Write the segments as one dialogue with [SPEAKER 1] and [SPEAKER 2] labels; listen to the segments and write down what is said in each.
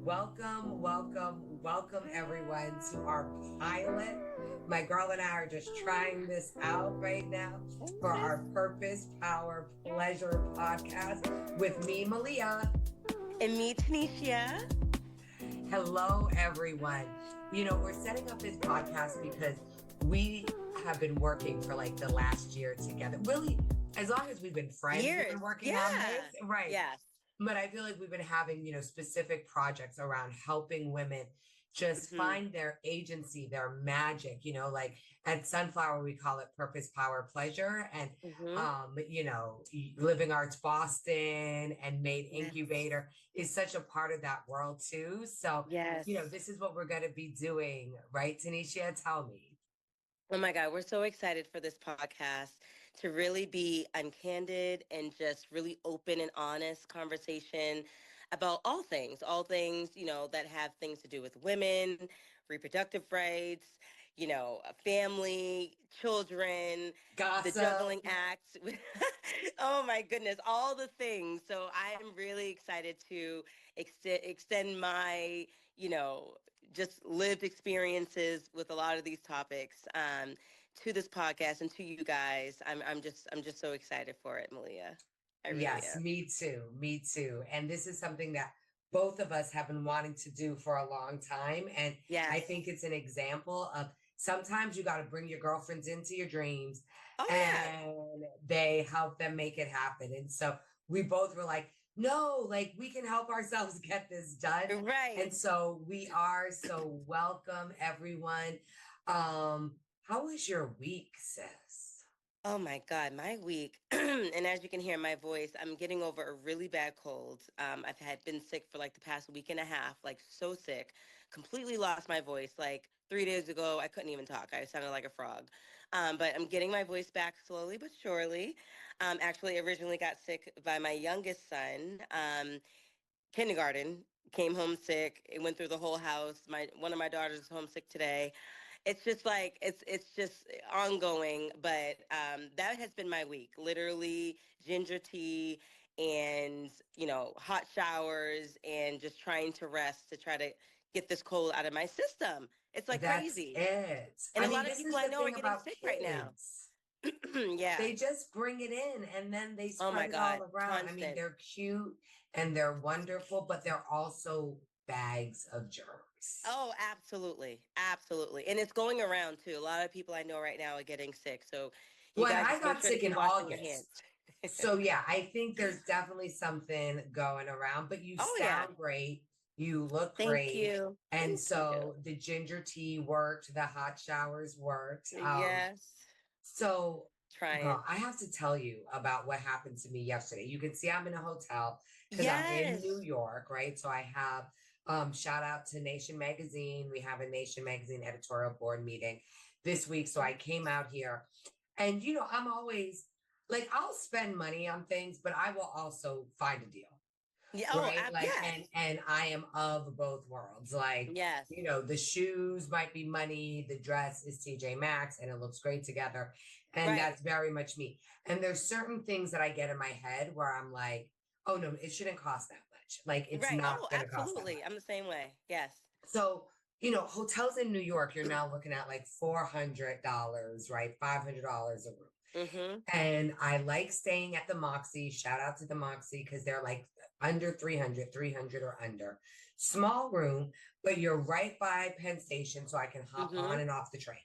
[SPEAKER 1] Welcome, welcome, welcome everyone to our pilot. My girl and I are just trying this out right now for our Purpose, Power, Pleasure podcast with me, Malia.
[SPEAKER 2] And me, Taneshia.
[SPEAKER 1] Hello, everyone. We're setting up this podcast because we have been working for like the last year together. Really, as long as we've been friends, we've been working on this. Right.
[SPEAKER 2] Yes.
[SPEAKER 1] But I feel like we've been having, specific projects around helping women just find their agency, their magic, like at Sunflower, we call it Purpose, Power, Pleasure. And, Living Arts Boston and Made Incubator is such a part of that world too. So, this is what we're going to be doing, right? Taneshia, tell me.
[SPEAKER 2] Oh my God, we're so excited for this podcast to really be uncandid and just really open and honest conversation about all things, that have things to do with women, reproductive rights, family, children,
[SPEAKER 1] Gossip.
[SPEAKER 2] the juggling acts. Oh my goodness, all the things. So I am really excited to extend my, just lived experiences with a lot of these topics to this podcast and to you guys. I'm just so excited for it, Malia. I really am.
[SPEAKER 1] Me too. Me too. And this is something that both of us have been wanting to do for a long time. And I think it's an example of sometimes you got to bring your girlfriends into your dreams and they help them make it happen. And so we both were like, no, like we can help ourselves get this done.
[SPEAKER 2] Right.
[SPEAKER 1] And so we are. So welcome everyone. How was your week, sis?
[SPEAKER 2] Oh my God, my week. And as you can hear my voice, I'm getting over a really bad cold. I've been sick for like the past week and a half, like so sick, completely lost my voice. Like 3 days ago, I couldn't even talk. I sounded like a frog. But I'm getting my voice back slowly but surely. Actually, originally got sick by my youngest son. Kindergarten, came home sick. It went through the whole house. One of my daughters is homesick today. It's just like it's just ongoing, but that has been my week. Literally ginger tea and hot showers and just trying to rest to try to get this cold out of my system. It's like
[SPEAKER 1] That's
[SPEAKER 2] crazy.
[SPEAKER 1] it.
[SPEAKER 2] And a lot of people I know are getting sick right now. Yeah.
[SPEAKER 1] They just bring it in and then they spread it all around.
[SPEAKER 2] Constant.
[SPEAKER 1] I mean, they're cute and they're wonderful, but they're also bags of germs.
[SPEAKER 2] Oh, absolutely. Absolutely. And it's going around too. A lot of people I know right now are getting sick. So
[SPEAKER 1] I got sick in August. So
[SPEAKER 2] yeah,
[SPEAKER 1] I think there's definitely something going around, but you sound great. You look great.
[SPEAKER 2] Thank you.
[SPEAKER 1] And so the ginger tea worked, the hot showers worked.
[SPEAKER 2] Yes.
[SPEAKER 1] So
[SPEAKER 2] trying.
[SPEAKER 1] Girl, I have to tell you about what happened to me yesterday. You can see I'm in a hotel because I'm in New York, right? So I have shout out to Nation Magazine. We have a Nation Magazine editorial board meeting this week. So I came out here and I'm always like, I'll spend money on things, but I will also find a deal.
[SPEAKER 2] Yeah,
[SPEAKER 1] right. And I am of both worlds. Like, the shoes might be money, the dress is TJ Maxx and it looks great together. And that's very much me. And there's certain things that I get in my head where I'm like, oh no, it shouldn't cost that much. Like it's not going to cost that much.
[SPEAKER 2] I'm the same way. Yes.
[SPEAKER 1] So, hotels in New York, you're now looking at like $400, right? $500 a room. And I like staying at the Moxie. Shout out to the Moxie because they're like under 300 or under. Small room, but you're right by Penn Station, so I can hop on and off the train.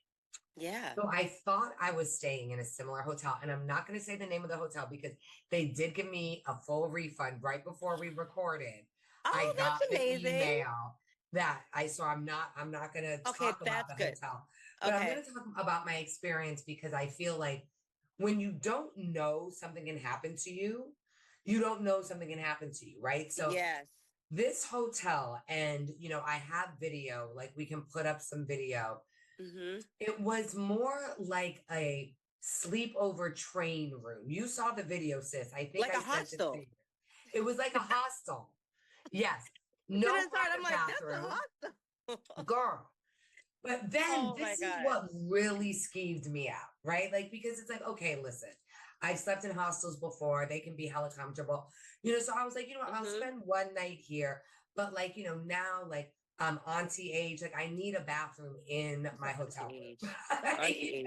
[SPEAKER 2] Yeah.
[SPEAKER 1] So I thought I was staying in a similar hotel, and I'm not going to say the name of the hotel because they did give me a full refund right before we recorded.
[SPEAKER 2] Oh, I got
[SPEAKER 1] the email that I'm not going to talk about the hotel, but I'm going to talk about my experience because I feel like when you don't know something can happen to you, you don't know something can happen to you, right? So this hotel, and I have video, like we can put up some video. It was more like a sleepover train room. You saw the video, sis. I think
[SPEAKER 2] like a hostel.
[SPEAKER 1] It was like a hostel. Yes. No
[SPEAKER 2] I'm like,
[SPEAKER 1] bathroom.
[SPEAKER 2] That's a hostel.
[SPEAKER 1] Girl. But then this is what really skeeved me out, right? Like, because it's like, okay, listen, I've slept in hostels before. They can be hella comfortable. So I was like, I'll spend one night here. but like, now like I'm auntie age, like I need a bathroom in my hotel
[SPEAKER 2] Auntie
[SPEAKER 1] room.
[SPEAKER 2] age. Auntie age.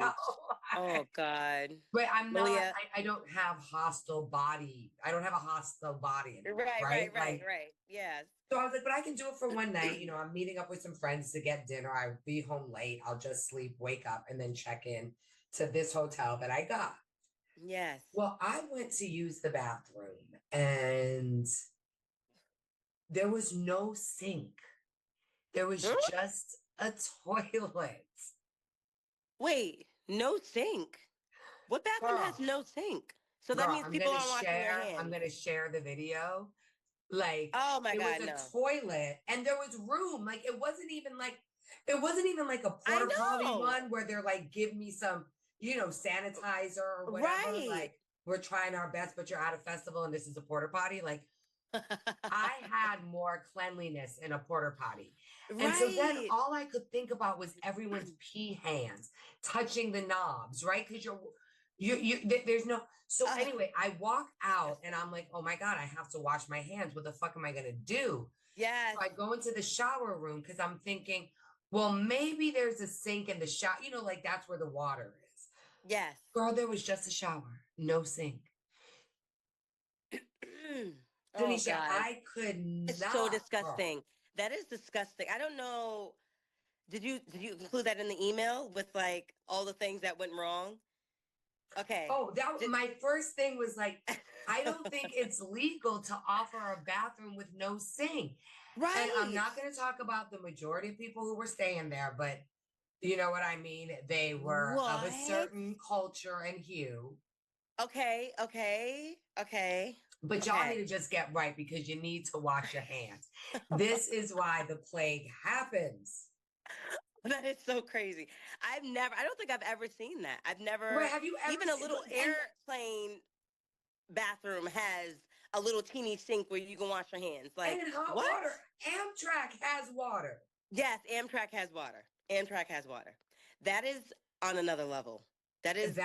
[SPEAKER 2] Oh God.
[SPEAKER 1] But I'm not,
[SPEAKER 2] Malia.
[SPEAKER 1] I don't have hostile body. I don't have a hostile body anymore,
[SPEAKER 2] Right.
[SPEAKER 1] Like,
[SPEAKER 2] Yes.
[SPEAKER 1] so I was like, but I can do it for one night. I'm meeting up with some friends to get dinner. I'll be home late. I'll just sleep, wake up, and then check in to this hotel that I got.
[SPEAKER 2] Yes.
[SPEAKER 1] Well, I went to use the bathroom and there was no sink. There was just a toilet.
[SPEAKER 2] Wait, no sink. What bathroom has no sink? So that means people aren't washing their hands.
[SPEAKER 1] I'm gonna share the video. Like,
[SPEAKER 2] oh my
[SPEAKER 1] it
[SPEAKER 2] God,
[SPEAKER 1] was a toilet and there was room. Like it wasn't even like a porta potty one where they're like, give me some, sanitizer or whatever.
[SPEAKER 2] Right.
[SPEAKER 1] Like, we're trying our best, but you're at a festival and this is a porta potty. Like, I had more cleanliness in a porta potty. Right. And so then all I could think about was everyone's pee hands touching the knobs, right? Because there's no. So anyway, I walk out and I'm like, oh my God, I have to wash my hands. What the fuck am I going to do?
[SPEAKER 2] Yes.
[SPEAKER 1] So I go into the shower room because I'm thinking, well, maybe there's a sink in the shower, like that's where the water is.
[SPEAKER 2] Yes.
[SPEAKER 1] Girl, there was just a shower, no sink. Taneshia, I could not.
[SPEAKER 2] It's so disgusting. That is disgusting. I don't know. Did you include that in the email with like all the things that went wrong? Okay.
[SPEAKER 1] Oh, my first thing was like, I don't think it's legal to offer a bathroom with no sink. Right. And I'm not going to talk about the majority of people who were staying there, but you know what I mean? They were of a certain culture and hue.
[SPEAKER 2] Okay.
[SPEAKER 1] But y'all need to just get right because you need to wash your hands. This is why the plague happens.
[SPEAKER 2] That is so crazy. I don't think I've ever seen that. I've never.
[SPEAKER 1] Right, have you ever
[SPEAKER 2] even a little airplane bathroom has a little teeny sink where you can wash your hands. Like,
[SPEAKER 1] and hot water. Amtrak has water.
[SPEAKER 2] Yes, Amtrak has water. That is on another level. That is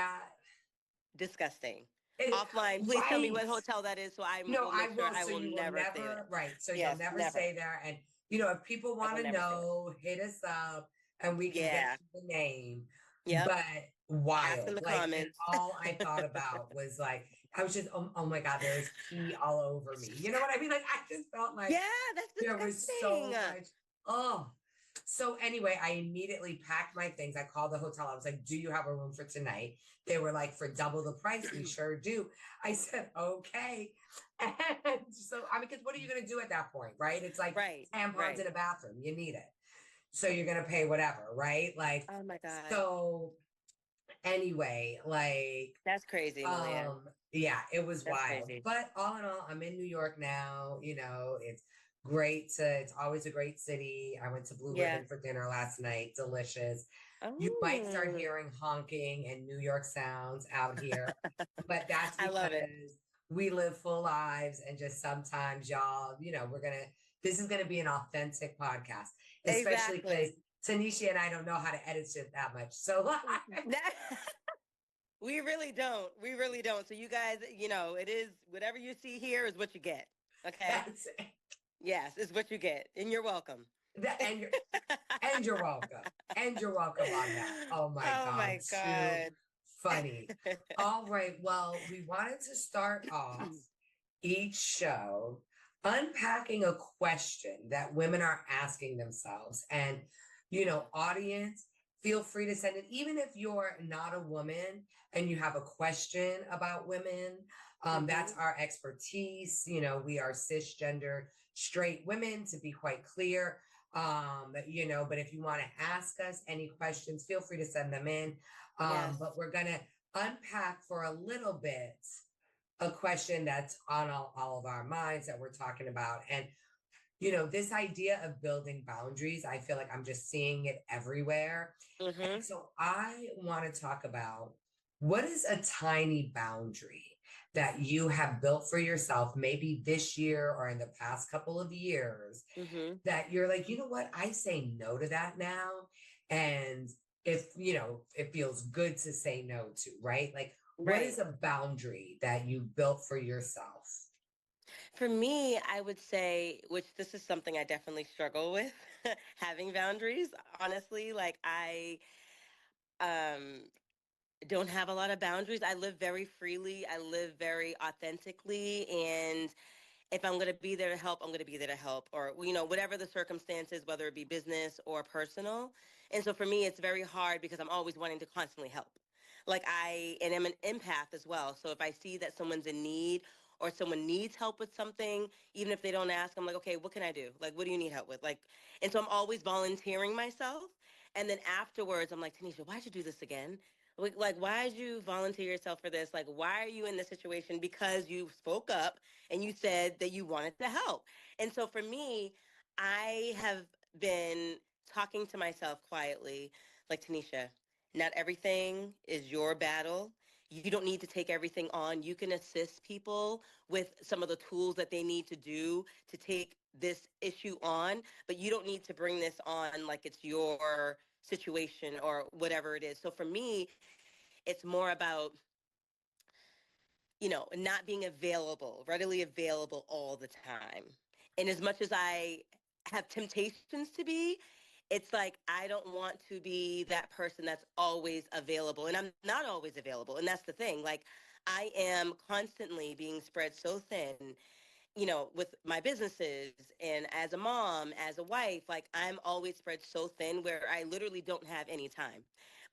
[SPEAKER 2] disgusting. Offline, please tell me what hotel that is so I will never stay there.
[SPEAKER 1] Right, so you'll never stay there. And, if people want to know, hit us up and we can get you the name. Yeah. But wild.
[SPEAKER 2] In the comments.
[SPEAKER 1] All I thought about was like, I was just, oh my God, there's pee all over me. You know what I mean? Like, I just felt like
[SPEAKER 2] that's disgusting.
[SPEAKER 1] There was so much. So anyway, I immediately packed my things. I called the hotel. I was like, do you have a room for tonight? They were like, for double the price. We sure do. I said, okay. And so, because what are you going to do at that point? Right. It's like tampons in a bathroom. You need it. So you're going to pay whatever. Right. Like,
[SPEAKER 2] oh my God.
[SPEAKER 1] So anyway, like,
[SPEAKER 2] that's crazy. Malia.
[SPEAKER 1] Yeah, it was wild. Crazy. But all in all, I'm in New York now. It's great it's always a great city. I went to Blue Ribbon for dinner last night. Delicious. You might start hearing honking and New York sounds out here, but that's because we live full lives and just sometimes y'all, this is going to be an authentic podcast, especially because Taneshia and I don't know how to edit shit that much. So
[SPEAKER 2] we really don't. So you guys, it is whatever you see here is what you get. Okay.
[SPEAKER 1] That's it.
[SPEAKER 2] Yes, it's what you get. And you're welcome.
[SPEAKER 1] And you're welcome. And you're welcome on that. Oh my God. Too funny. All right. Well, we wanted to start off each show unpacking a question that women are asking themselves. And, audience, feel free to send it. Even if you're not a woman and you have a question about women, that's our expertise. We are cisgender straight women, to be quite clear. But if you want to ask us any questions, feel free to send them in. But we're going to unpack for a little bit a question that's on all of our minds that we're talking about. And, this idea of building boundaries, I feel like I'm just seeing it everywhere. And so I want to talk about what is a tiny boundary that you have built for yourself, maybe this year or in the past couple of years, that you're like, you know what, I say no to that now. And if, it feels good to say no to, right? Like, what is a boundary that you built for yourself?
[SPEAKER 2] For me, I would say, which this is something I definitely struggle with, having boundaries. Honestly, like um don't have a lot of boundaries. I live very freely. I live very authentically, and if I'm going to be there to help, I'm going to be there to help, or whatever the circumstances, whether it be business or personal. And so for me, it's very hard because I'm always wanting to constantly help. Like and I'm an empath as well. So if I see that someone's in need or someone needs help with something, even if they don't ask, I'm like, okay, what can I do? Like, what do you need help with? Like, and so I'm always volunteering myself. And then afterwards, I'm like, Taneshia, why'd you do this again? Like, why did you volunteer yourself for this? Like, why are you in this situation? Because you spoke up and you said that you wanted to help. And so for me, I have been talking to myself quietly, like, Tanisha, not everything is your battle. You don't need to take everything on. You can assist people with some of the tools that they need to do to take this issue on, but you don't need to bring this on like it's your situation or whatever it is. So for me, it's more about not being available, readily available all the time. And as much as I have temptations to be, it's like I don't want to be that person that's always available. And I'm not always available. And that's the thing. Like I am constantly being spread so thin, with my businesses and as a mom, as a wife, like I'm always spread so thin where I literally don't have any time.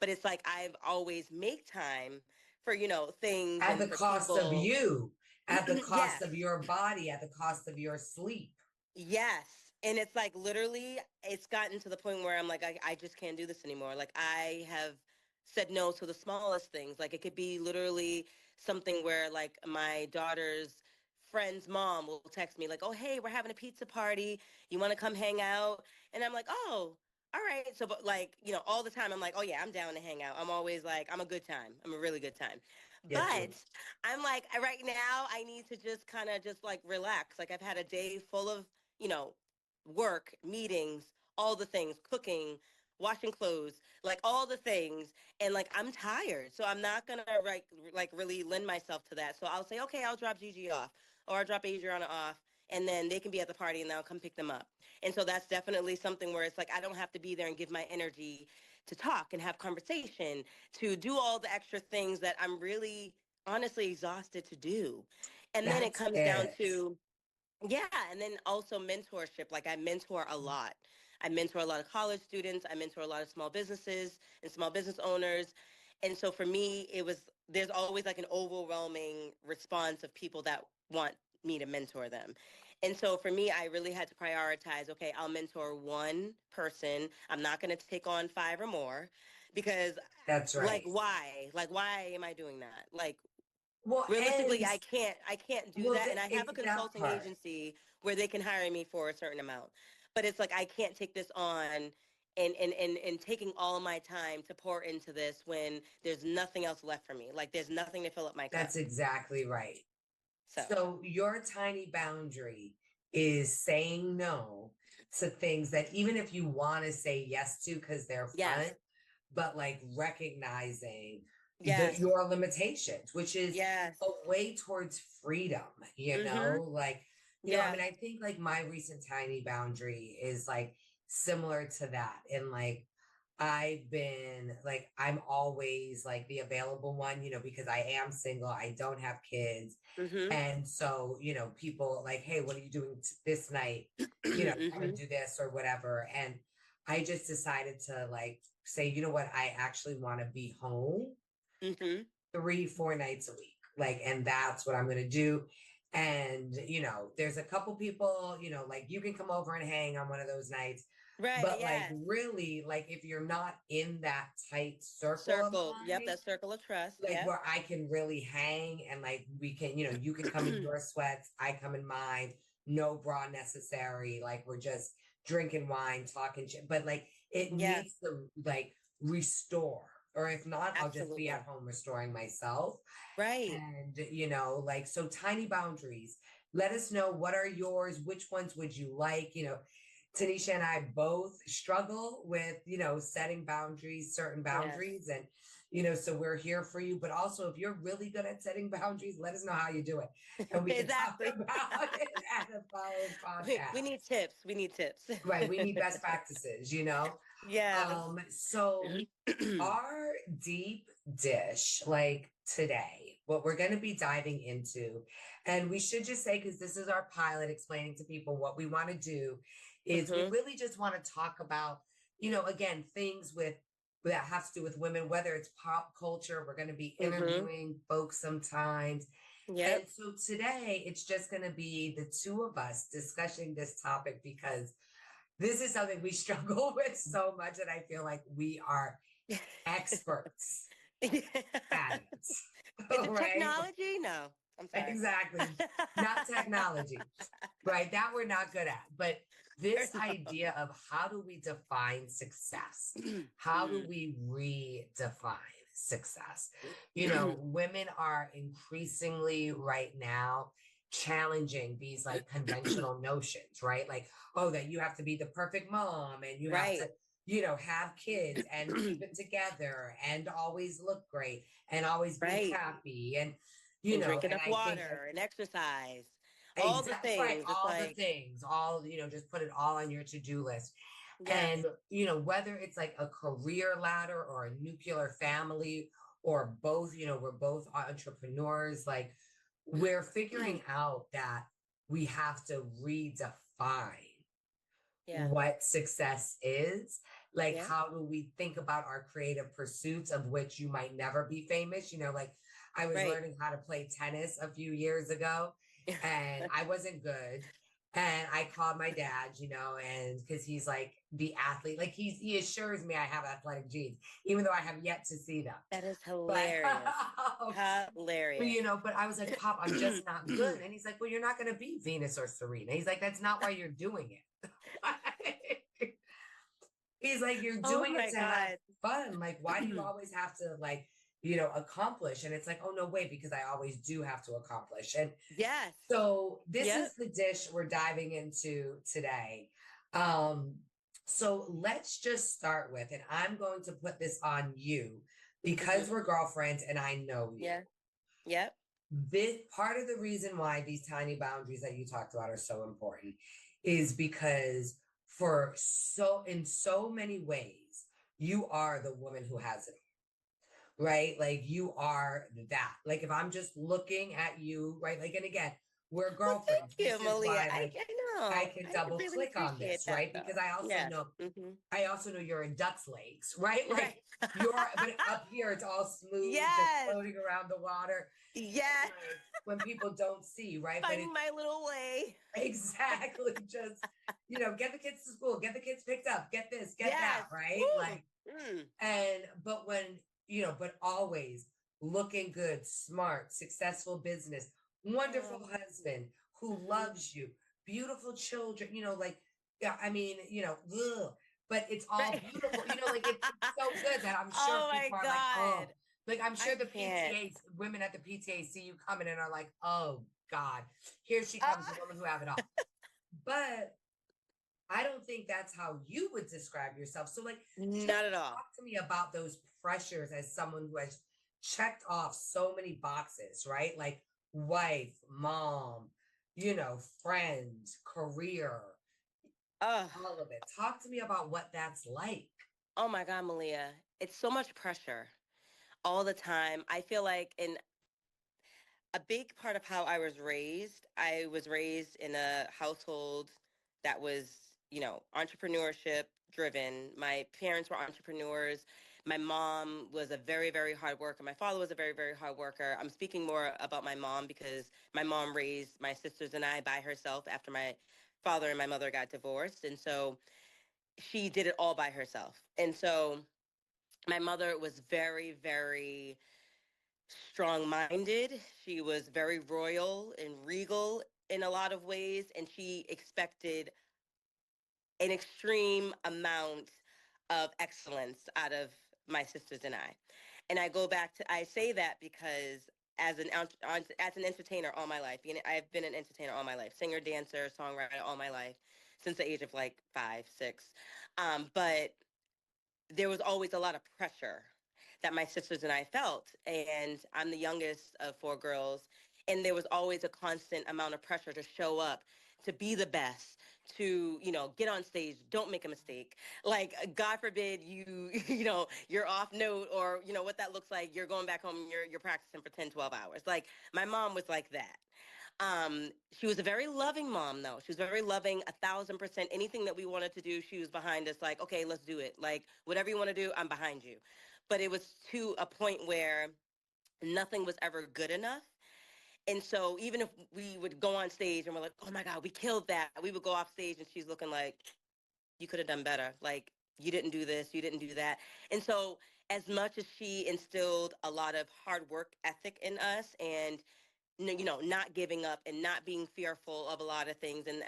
[SPEAKER 2] But it's like I've always make time for, things
[SPEAKER 1] At
[SPEAKER 2] and
[SPEAKER 1] the
[SPEAKER 2] for
[SPEAKER 1] cost of
[SPEAKER 2] people.
[SPEAKER 1] you, at the cost
[SPEAKER 2] Yes.
[SPEAKER 1] of your body, at the cost of your sleep.
[SPEAKER 2] Yes. And it's like literally, it's gotten to the point where I'm like, I just can't do this anymore. Like, I have said no to the smallest things. Like, it could be literally something where, like, my daughter's friend's mom will text me, like, oh, hey, we're having a pizza party. You want to come hang out? And I'm like, oh, all right. So, but like, all the time, I'm like, oh, yeah, I'm down to hang out. I'm always like, I'm a good time. I'm a really good time.
[SPEAKER 1] Get you.
[SPEAKER 2] But I'm like, right now, I need to just kind of just like relax. Like, I've had a day full of you know, work, meetings, all the things, cooking, washing clothes, like all the things. And like I'm tired. So I'm not gonna like really lend myself to that. So I'll say, okay, I'll drop Gigi off or I'll drop Adriana off and then they can be at the party and I'll come pick them up. And so that's definitely something where it's like I don't have to be there and give my energy to talk and have conversation, to do all the extra things that I'm really honestly exhausted to do. And then it
[SPEAKER 1] That's
[SPEAKER 2] comes down
[SPEAKER 1] it.
[SPEAKER 2] to yeah, and then also mentorship. Like I mentor a lot. I mentor a lot of college students. I mentor a lot of small businesses and small business owners. And so for me, there's always like an overwhelming response of people that want me to mentor them. And so for me, I really had to prioritize, okay, I'll mentor one person. I'm not going to take on five or more because
[SPEAKER 1] That's
[SPEAKER 2] like
[SPEAKER 1] right.
[SPEAKER 2] why? Like why am I doing that? Like
[SPEAKER 1] Well,
[SPEAKER 2] realistically
[SPEAKER 1] and
[SPEAKER 2] I can't do
[SPEAKER 1] well,
[SPEAKER 2] that, and I have a
[SPEAKER 1] that
[SPEAKER 2] consulting
[SPEAKER 1] part.
[SPEAKER 2] agency where they can hire me for a certain amount, but it's like I can't take this on and taking all my time to pour into this when there's nothing else left for me, like there's nothing to fill up my cup.
[SPEAKER 1] That's exactly right.
[SPEAKER 2] So
[SPEAKER 1] So your tiny boundary is saying no to things that even if you want to say yes to because they're fun,
[SPEAKER 2] yes,
[SPEAKER 1] but like recognizing
[SPEAKER 2] yes,
[SPEAKER 1] your limitations, which is
[SPEAKER 2] yes.
[SPEAKER 1] a way towards freedom,
[SPEAKER 2] Mm-hmm.
[SPEAKER 1] like, I
[SPEAKER 2] Yeah.
[SPEAKER 1] mean, I think like my recent tiny boundary is like similar to that. And like, I've been like, I'm always like the available one, because I am single, I don't have kids.
[SPEAKER 2] Mm-hmm.
[SPEAKER 1] And so, people like, hey, what are you doing this night? Come
[SPEAKER 2] Mm-hmm.
[SPEAKER 1] and do this or whatever. And I just decided to like say, you know what, I actually want to be home
[SPEAKER 2] Mm-hmm.
[SPEAKER 1] 3, 4 nights a week. Like, and that's what I'm going to do. And, there's a couple people, like you can come over and hang on one of those nights.
[SPEAKER 2] Right.
[SPEAKER 1] But like,
[SPEAKER 2] Yes.
[SPEAKER 1] really, like, if you're not in that tight circle of
[SPEAKER 2] Circle. Yep.
[SPEAKER 1] mine,
[SPEAKER 2] That circle of trust.
[SPEAKER 1] like
[SPEAKER 2] Yep.
[SPEAKER 1] where I can really hang and like we can, you can come in your sweats, I come in mine, no bra necessary. Like we're just drinking wine, talking shit. But like it
[SPEAKER 2] Yes.
[SPEAKER 1] needs to like restore. Or if not, I'll just be at
[SPEAKER 2] Absolutely.
[SPEAKER 1] home restoring myself.
[SPEAKER 2] Right.
[SPEAKER 1] And like so tiny boundaries. Let us know what are yours, which ones would you like, Tanisha and I both struggle with, setting boundaries, certain
[SPEAKER 2] Yes.
[SPEAKER 1] boundaries. And, so we're here for you. But also, if you're really good at setting boundaries, let us know how you do it. And we can talk
[SPEAKER 2] Exactly.
[SPEAKER 1] about it. follow this
[SPEAKER 2] We
[SPEAKER 1] podcast.
[SPEAKER 2] need tips. We need tips.
[SPEAKER 1] Right. We need best practices, you know?
[SPEAKER 2] Yes.
[SPEAKER 1] So our deep dish, like today, what we're going to be diving into, and we should just say, because this is our pilot explaining to people what we want to do, is we really just want to talk about, again, things that have to do with women, whether it's pop culture, we're going to be interviewing folks sometimes. And so today it's just going to be the two of us discussing this topic because this is something we struggle with so much that I feel like we are experts at it.
[SPEAKER 2] Is it
[SPEAKER 1] right?
[SPEAKER 2] technology? No, I'm sorry.
[SPEAKER 1] Exactly. Not technology, right? That we're not good at. But this idea of how do we define success? How do we redefine success? Women are increasingly right now challenging these like conventional notions, right? Like, oh, that you have to be the perfect mom and you have to, have kids and keep it together and always look great and always be happy and
[SPEAKER 2] drink enough water and exercise. All the things.
[SPEAKER 1] Right, all the things. All, just put it all on your to-do list. Yes. And, whether it's like a career ladder or a nuclear family or both, we're both entrepreneurs, like we're figuring out that we have to redefine what success is. Like, how do we think about our creative pursuits of which you might never be famous? Like I was learning how to play tennis a few years ago and I wasn't good. And I called my dad, and because he's like the athlete, like he assures me I have athletic genes, even though I have yet to see them.
[SPEAKER 2] That is hilarious. Hilarious.
[SPEAKER 1] But I was like, Pop, I'm just not good. And he's like, well, you're not going to be Venus or Serena. He's like, that's not why you're doing it. He's like, you're doing it to have fun. Like, why do you always have to like, accomplish? And it's like, oh no, wait, because I always do have to accomplish. And so this is the dish we're diving into today. So let's just start with, and I'm going to put this on you because we're girlfriends and I know you. This part of the reason why these tiny boundaries that you talked about are so important is because in so many ways, you are the woman who has it. Right? Like you are that. Like if I'm just looking at you, right? Like, and again, we're girlfriends.
[SPEAKER 2] Thank you, Malia.
[SPEAKER 1] Why,
[SPEAKER 2] like, I know.
[SPEAKER 1] I can double click on this, that, right? Though. Because I also know you're in Duck's legs, right? Like but up here it's all smooth, just floating around the water.
[SPEAKER 2] Yes.
[SPEAKER 1] Like, when people don't see, right?
[SPEAKER 2] Finding my little way.
[SPEAKER 1] Exactly. Just, get the kids to school, get the kids picked up, get this, get that, right?
[SPEAKER 2] Woo.
[SPEAKER 1] Like, but when, but always looking good, smart, successful business, wonderful husband who loves you, beautiful children, but it's all beautiful, like it's so good that I'm sure people are like, like I'm sure the PTA women at the PTA see you coming and are like, oh God, here she comes, the woman who have it all. But I don't think that's how you would describe yourself. So like,
[SPEAKER 2] not at all.
[SPEAKER 1] Talk to me about those pressures as someone who has checked off so many boxes, right? Like wife, mom, friend, career, all of it. Talk to me about what that's like.
[SPEAKER 2] Oh my God, Malia. It's so much pressure all the time. I feel like a big part of how I was raised in a household that was, entrepreneurship driven. My parents were entrepreneurs. My mom was a very, very hard worker. My father was a very, very hard worker. I'm speaking more about my mom because my mom raised my sisters and I by herself after my father and my mother got divorced. And so she did it all by herself. And so my mother was very, very strong-minded. She was very royal and regal in a lot of ways. And she expected an extreme amount of excellence out of my sisters and I. And I say that because as an entertainer all my life, I've been an entertainer all my life, singer, dancer, songwriter all my life, since the age of like 5, 6. But there was always a lot of pressure that my sisters and I felt. And I'm the youngest of 4 girls. And there was always a constant amount of pressure to show up, to be the best, to, you know, get on stage, don't make a mistake. Like, God forbid you, you know, you're off note, or, you know, what that looks like. You're going back home, you're practicing for 10, 12 hours. Like, my mom was like that. She was a very loving mom, though. She was very loving, 1,000%. Anything that we wanted to do, she was behind us. Like, okay, let's do it. Like, whatever you want to do, I'm behind you. But it was to a point where nothing was ever good enough. And so even if we would go on stage and we're like, oh my God, we killed that, we would go off stage and she's looking like, you could have done better. Like, you didn't do this, you didn't do that. And so, as much as she instilled a lot of hard work ethic in us, and, you know, not giving up and not being fearful of a lot of things, and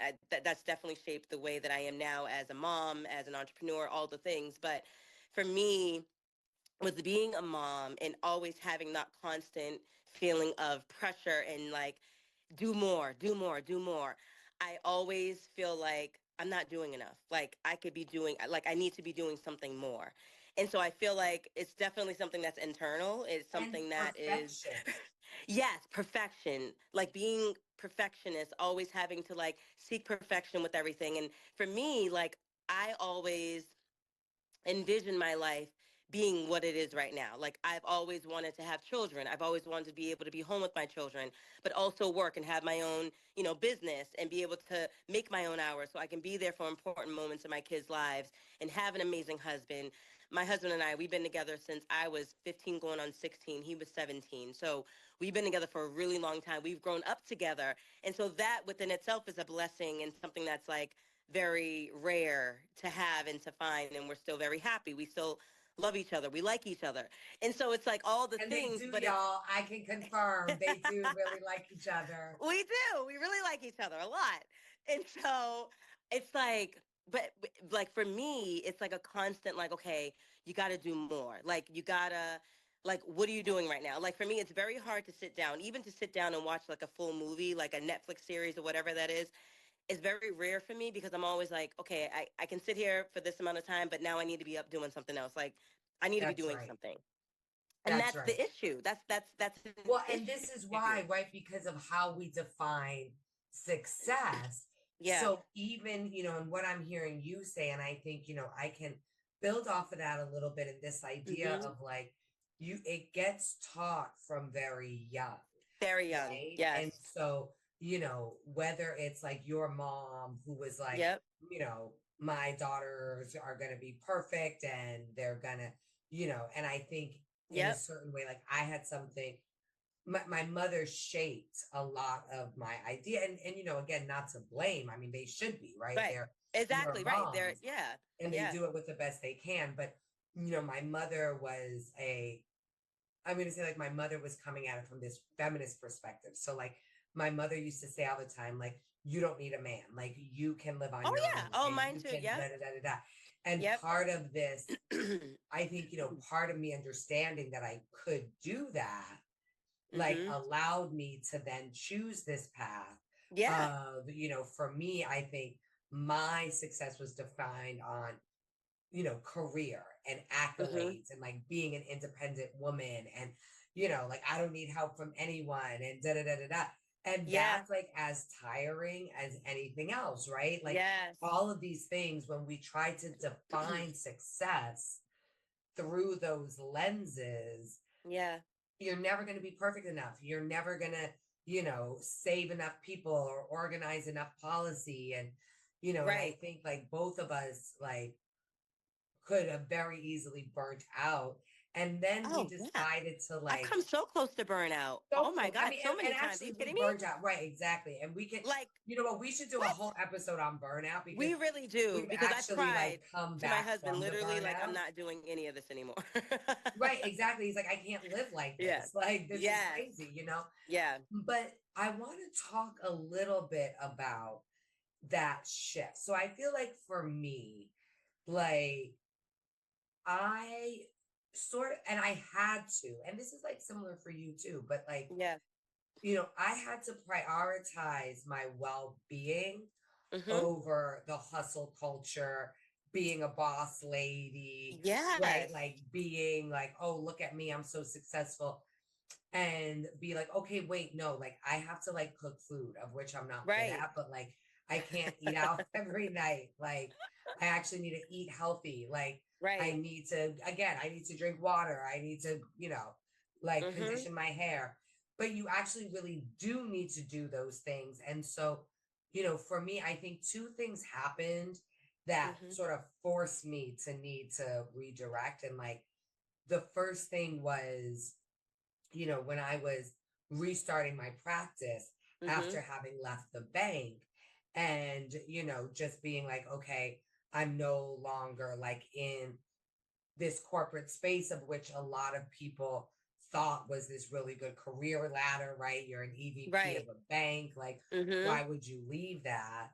[SPEAKER 2] that's definitely shaped the way that I am now as a mom, as an entrepreneur, all the things. But for me, with being a mom and always having that constant feeling of pressure and like, do more, do more, do more, I always feel like I'm not doing enough. Like, I could be doing, like, I need to be doing something more. And so I feel like it's definitely something that's internal. It's
[SPEAKER 1] And
[SPEAKER 2] something that is,
[SPEAKER 1] perfection.
[SPEAKER 2] yes, perfection. Like, being perfectionist, always having to like seek perfection with everything. And for me, like, I always envision my life being what it is right now. Like, I've always wanted to have children. I've always wanted to be able to be home with my children, but also work and have my own, you know, business, and be able to make my own hours so I can be there for important moments in my kids' lives, and have an amazing husband. My husband and I, we've been together since I was 15 going on 16. He was 17. So we've been together for a really long time. We've grown up together. And so that within itself is a blessing, and something that's like very rare to have and to find. And we're still very happy. We still love each other. We like each other. And so it's like all the
[SPEAKER 1] And they
[SPEAKER 2] things,
[SPEAKER 1] do,
[SPEAKER 2] but it's,
[SPEAKER 1] y'all. I can confirm they do really like each other.
[SPEAKER 2] we do. We really like each other a lot. And so it's like, but like for me, it's like a constant, like, okay, you got to do more. Like, you got to, like, what are you doing right now? Like, for me, it's very hard to sit down, even to sit down and watch like a full movie, like a Netflix series or whatever that is very rare for me, because I'm always like, okay, I can sit here for this amount of time, but now I need to be up doing something else. Like, I need to be
[SPEAKER 1] That's
[SPEAKER 2] doing
[SPEAKER 1] right.
[SPEAKER 2] something. And
[SPEAKER 1] That's
[SPEAKER 2] that's
[SPEAKER 1] right.
[SPEAKER 2] the issue. That's an
[SPEAKER 1] Well, and this is
[SPEAKER 2] issue.
[SPEAKER 1] why, right? Because of how we define success.
[SPEAKER 2] Yeah.
[SPEAKER 1] So even, and what I'm hearing you say, and I think, I can build off of that a little bit in this idea
[SPEAKER 2] Mm-hmm.
[SPEAKER 1] of like, it gets taught from very young,
[SPEAKER 2] Very young.
[SPEAKER 1] right?
[SPEAKER 2] Yes.
[SPEAKER 1] And so, whether it's like your mom who was like,
[SPEAKER 2] Yep.
[SPEAKER 1] my daughters are going to be perfect and they're going to, and I think in a
[SPEAKER 2] Yep.
[SPEAKER 1] certain way, like I had something, my mother shaped a lot of my idea. And, again, not to blame. I mean, they should be, right?
[SPEAKER 2] Right.
[SPEAKER 1] They're your
[SPEAKER 2] Exactly. Right. There.
[SPEAKER 1] moms
[SPEAKER 2] Yeah.
[SPEAKER 1] and they
[SPEAKER 2] Yeah.
[SPEAKER 1] do it with the best they can. But, my mother was I'm going to say like my mother was coming at it from this feminist perspective. So like my mother used to say all the time, like, you don't need a man. Like you can live on
[SPEAKER 2] Oh
[SPEAKER 1] your
[SPEAKER 2] yeah.
[SPEAKER 1] own
[SPEAKER 2] Oh,
[SPEAKER 1] and
[SPEAKER 2] mine
[SPEAKER 1] you
[SPEAKER 2] too.
[SPEAKER 1] can
[SPEAKER 2] Yep.
[SPEAKER 1] da da da da da. And
[SPEAKER 2] Yep.
[SPEAKER 1] part of this, I think, part of me understanding that I could do that, like
[SPEAKER 2] Mm-hmm.
[SPEAKER 1] allowed me to then choose this path
[SPEAKER 2] Yeah.
[SPEAKER 1] of, for me, I think my success was defined on, career and
[SPEAKER 2] Mm-hmm.
[SPEAKER 1] accolades and like being an independent woman and, like I don't need help from anyone and da da da da da. And
[SPEAKER 2] Yeah.
[SPEAKER 1] that's like as tiring as anything else, right? Like
[SPEAKER 2] Yes.
[SPEAKER 1] all of these things, when we try to define success through those lenses,
[SPEAKER 2] Yeah.
[SPEAKER 1] you're never going to be perfect enough. You're never going to, save enough people or organize enough policy. And I
[SPEAKER 2] Right.
[SPEAKER 1] think like both of us, like, could have very easily burnt out. And then we
[SPEAKER 2] Oh yeah.
[SPEAKER 1] decided to
[SPEAKER 2] I've
[SPEAKER 1] like
[SPEAKER 2] come so close to burnout.
[SPEAKER 1] so
[SPEAKER 2] Oh my
[SPEAKER 1] close. I
[SPEAKER 2] God.
[SPEAKER 1] mean,
[SPEAKER 2] So
[SPEAKER 1] and
[SPEAKER 2] many times. Are you
[SPEAKER 1] actually we
[SPEAKER 2] kidding me?
[SPEAKER 1] burnt out. Right, exactly. And we can,
[SPEAKER 2] Like,
[SPEAKER 1] you know what, we should do a
[SPEAKER 2] what?
[SPEAKER 1] whole episode on burnout because
[SPEAKER 2] We really do,
[SPEAKER 1] we've
[SPEAKER 2] because I
[SPEAKER 1] actually like
[SPEAKER 2] cried
[SPEAKER 1] come
[SPEAKER 2] to my
[SPEAKER 1] back
[SPEAKER 2] husband
[SPEAKER 1] from the
[SPEAKER 2] literally like, I'm
[SPEAKER 1] burnout.
[SPEAKER 2] not doing any of this anymore.
[SPEAKER 1] Right, exactly. He's like, I can't live like
[SPEAKER 2] Yes.
[SPEAKER 1] this. Like, this is
[SPEAKER 2] Yes.
[SPEAKER 1] crazy.
[SPEAKER 2] Yeah.
[SPEAKER 1] But I want to talk a little bit about that shift. So I feel like for me, like, I sort of, and I had to, and this is like similar for you too, but like,
[SPEAKER 2] Yeah.
[SPEAKER 1] I had to prioritize my well being
[SPEAKER 2] Mm-hmm.
[SPEAKER 1] over the hustle culture, being a boss lady, right?
[SPEAKER 2] Yes.
[SPEAKER 1] Like being like, oh, look at me, I'm so successful. And be like, okay, wait, no, like I have to like cook food, of which I'm not good
[SPEAKER 2] Right.
[SPEAKER 1] at, but like I can't eat out every night. Like, I actually need to eat healthy. Like, I
[SPEAKER 2] Right.
[SPEAKER 1] need to, again, I need to drink water. I need to, like
[SPEAKER 2] Mm-hmm.
[SPEAKER 1] condition my hair. But you actually really do need to do those things. And so, for me, I think two things happened that
[SPEAKER 2] Mm-hmm.
[SPEAKER 1] sort of forced me to need to redirect. And like, the first thing was, when I was restarting my practice
[SPEAKER 2] Mm-hmm.
[SPEAKER 1] after having left the bank and, just being like, okay, I'm no longer like in this corporate space of which a lot of people thought was this really good career ladder, right? You're an EVP of
[SPEAKER 2] Right.
[SPEAKER 1] a bank. Like,
[SPEAKER 2] Mm-hmm.
[SPEAKER 1] why would you leave that?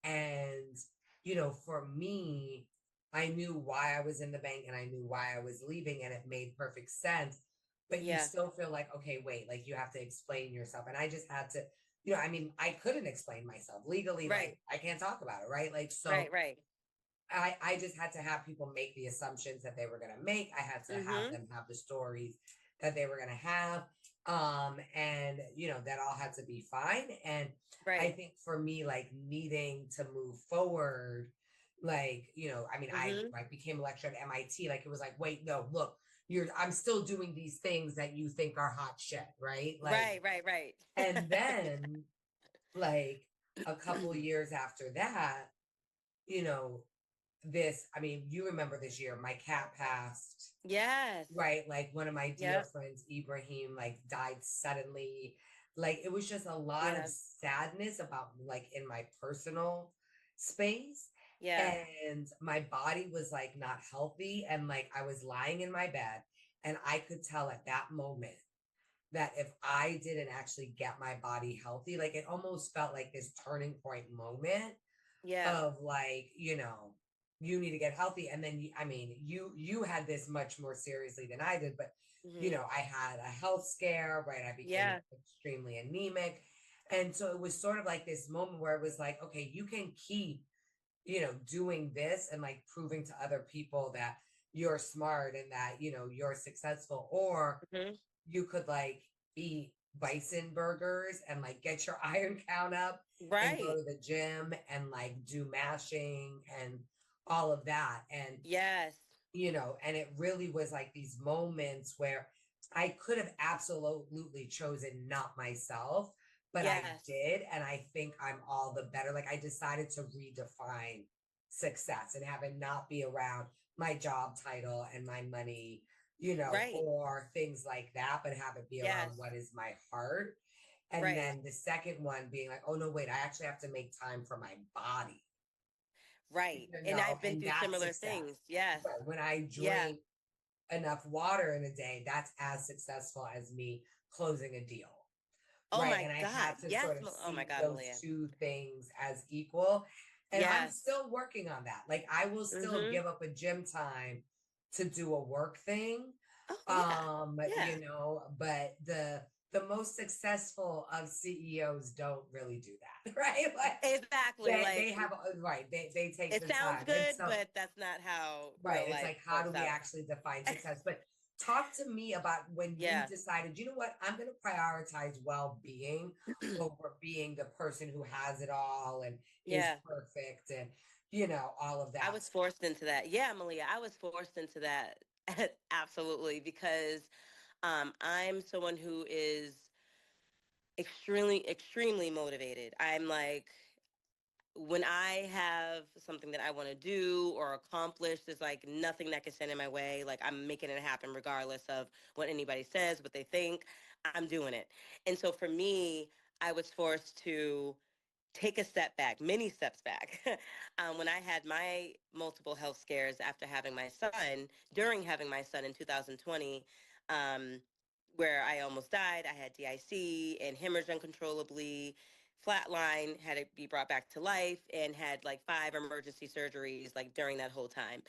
[SPEAKER 1] And, for me, I knew why I was in the bank and I knew why I was leaving, and it made perfect sense. But you
[SPEAKER 2] Yeah.
[SPEAKER 1] still feel like, okay, wait, like you have to explain yourself. And I just had to, I mean, I couldn't explain myself legally,
[SPEAKER 2] Right.
[SPEAKER 1] like I can't talk about it, right? Like, so
[SPEAKER 2] Right. Right.
[SPEAKER 1] I just had to have people make the assumptions that they were going to make. I had to have
[SPEAKER 2] Mm-hmm.
[SPEAKER 1] them have the stories that they were going to have. And, that all had to be fine. And I
[SPEAKER 2] Right.
[SPEAKER 1] think for me, like needing to move forward, like, I mean, I
[SPEAKER 2] Mm-hmm.
[SPEAKER 1] like became a lecturer at MIT. Like, it was like, wait, no, look, I'm still doing these things that you think are hot shit, right? Like,
[SPEAKER 2] Right. Right. Right.
[SPEAKER 1] and then like a couple years after that, you know, I mean, you remember this year, my cat passed,
[SPEAKER 2] Yes.
[SPEAKER 1] right? Like one of my dear
[SPEAKER 2] Yep.
[SPEAKER 1] friends, Ibrahim, like died suddenly. Like it was just a lot of
[SPEAKER 2] Yeah.
[SPEAKER 1] sadness about like in my personal space.
[SPEAKER 2] Yeah.
[SPEAKER 1] And my body was like not healthy. And like I was lying in my bed and I could tell at that moment that if I didn't actually get my body healthy, like it almost felt like this turning point moment
[SPEAKER 2] Yeah.
[SPEAKER 1] of like, you need to get healthy. And then I mean, you had this much more seriously than I did, but
[SPEAKER 2] Mm-hmm.
[SPEAKER 1] I had a health scare, right? I became
[SPEAKER 2] Yeah.
[SPEAKER 1] extremely anemic. And so it was sort of like this moment where it was like, okay, you can keep, doing this and like proving to other people that you're smart and that, you're successful, or
[SPEAKER 2] Mm-hmm.
[SPEAKER 1] you could like eat bison burgers and like get your iron count up and go
[SPEAKER 2] Right.
[SPEAKER 1] to the gym and like do mashing and all of that. And,
[SPEAKER 2] Yes.
[SPEAKER 1] and it really was like these moments where I could have absolutely chosen not myself, but I
[SPEAKER 2] Yes.
[SPEAKER 1] did. And I think I'm all the better. Like I decided to redefine success and have it not be around my job title and my money,
[SPEAKER 2] Right.
[SPEAKER 1] or things like that, but have it be around
[SPEAKER 2] Yes.
[SPEAKER 1] what is my heart. And
[SPEAKER 2] Right.
[SPEAKER 1] then the second one being like, oh no, wait, I actually have to make time for my body,
[SPEAKER 2] Right. And I've been
[SPEAKER 1] and
[SPEAKER 2] through
[SPEAKER 1] that's
[SPEAKER 2] similar
[SPEAKER 1] success.
[SPEAKER 2] things. Yes.
[SPEAKER 1] But when I
[SPEAKER 2] Yeah.
[SPEAKER 1] drink enough water in a day, that's as successful as me closing a deal.
[SPEAKER 2] Oh
[SPEAKER 1] Right.
[SPEAKER 2] my
[SPEAKER 1] And I
[SPEAKER 2] God.
[SPEAKER 1] had to
[SPEAKER 2] Yes.
[SPEAKER 1] sort of
[SPEAKER 2] Oh my
[SPEAKER 1] see
[SPEAKER 2] God,
[SPEAKER 1] those
[SPEAKER 2] Malia.
[SPEAKER 1] two things as equal. And I'm
[SPEAKER 2] Yes.
[SPEAKER 1] still working on that. Like I will still
[SPEAKER 2] Mm-hmm.
[SPEAKER 1] give up a gym time to do a work thing.
[SPEAKER 2] Oh yeah. Yeah.
[SPEAKER 1] But the most successful of CEOs don't really do that, right? Like
[SPEAKER 2] Exactly.
[SPEAKER 1] they
[SPEAKER 2] Like
[SPEAKER 1] have right, they take
[SPEAKER 2] it
[SPEAKER 1] the
[SPEAKER 2] sounds
[SPEAKER 1] time. And
[SPEAKER 2] good,
[SPEAKER 1] so
[SPEAKER 2] but that's not how
[SPEAKER 1] right.
[SPEAKER 2] real
[SPEAKER 1] It's
[SPEAKER 2] life
[SPEAKER 1] like, how do
[SPEAKER 2] works
[SPEAKER 1] we
[SPEAKER 2] out.
[SPEAKER 1] actually define success? But talk to me about when you
[SPEAKER 2] Yeah.
[SPEAKER 1] decided, you know what, I'm going to prioritize well being over being the person who has it all and is
[SPEAKER 2] Yeah.
[SPEAKER 1] perfect and, all of
[SPEAKER 2] I
[SPEAKER 1] that
[SPEAKER 2] was
[SPEAKER 1] stuff.
[SPEAKER 2] forced into that. Yeah, Malia, I was forced into that. Absolutely. Because I'm someone who is extremely, extremely motivated. I'm like, when I have something that I want to do or accomplish, there's like nothing that can stand in my way. Like I'm making it happen regardless of what anybody says, what they think. I'm doing it. And so for me, I was forced to take a step back, many steps back, when I had my multiple health scares after having my son, during having my son in 2020, um, where I almost died. I had DIC and hemorrhage uncontrollably, flatline, had to be brought back to life, and had like 5 emergency surgeries like during that whole time.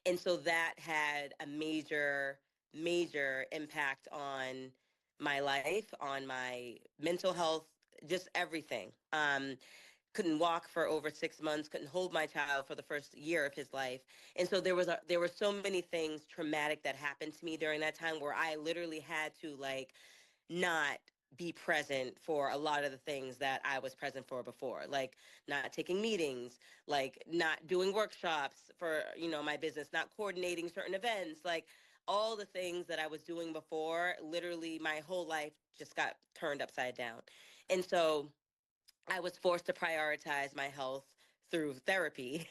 [SPEAKER 2] And so that had a major, major impact on my life, on my mental health, just everything. Couldn't walk for over 6 months, couldn't hold my child for the first year of his life. And so there were so many things traumatic that happened to me during that time where I literally had to like not be present for a lot of the things that I was present for before, like not taking meetings, like not doing workshops for, my business, not coordinating certain events, like all the things that I was doing before, literally my whole life just got turned upside down. And so I was forced to prioritize my health through therapy,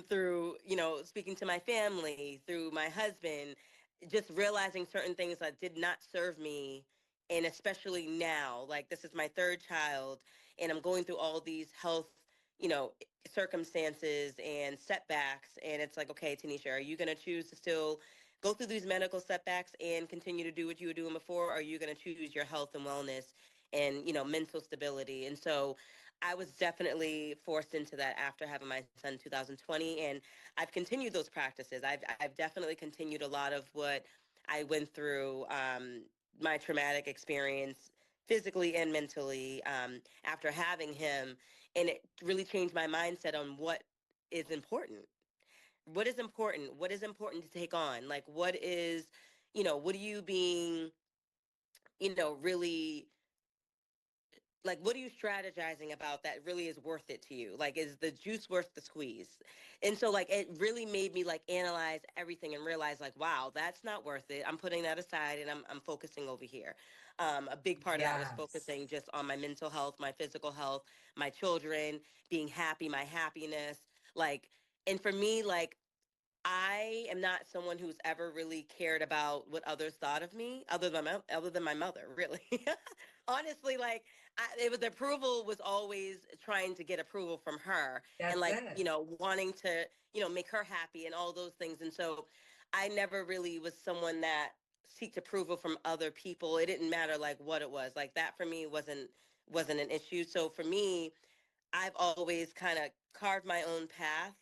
[SPEAKER 2] through, speaking to my family, through my husband, just realizing certain things that did not serve me. And especially now, like this is my third child, and I'm going through all these health, you know, circumstances and setbacks. And it's like, okay, Taneshia, are you going to choose to still go through these medical setbacks and continue to do what you were doing before? Or are you going to choose your health and wellness and mental stability? And so I was definitely forced into that after having my son in 2020, and I've continued those practices. I've definitely continued a lot of what I went through, my traumatic experience physically and mentally, after having him, and it really changed my mindset on what is important. What is important to take on, like what is, what are you being, really, like what are you strategizing about that really is worth it to you? Like is the juice worth the squeeze? And so like it really made me like analyze everything and realize like, wow, that's not worth it. I'm putting that aside and I'm focusing over here. A big part of that was
[SPEAKER 1] Yes.
[SPEAKER 2] focusing just on my mental health, my physical health, my children, being happy, my happiness. Like, and for me, like I am not someone who's ever really cared about what others thought of me, other than my mother, really. Honestly, like it was approval was always trying to get approval from her, and
[SPEAKER 1] That's
[SPEAKER 2] like
[SPEAKER 1] it.
[SPEAKER 2] wanting to make her happy and all those things. And so, I never really was someone that seeked approval from other people. It didn't matter like what it was. Like that for me wasn't an issue. So for me, I've always kind of carved my own path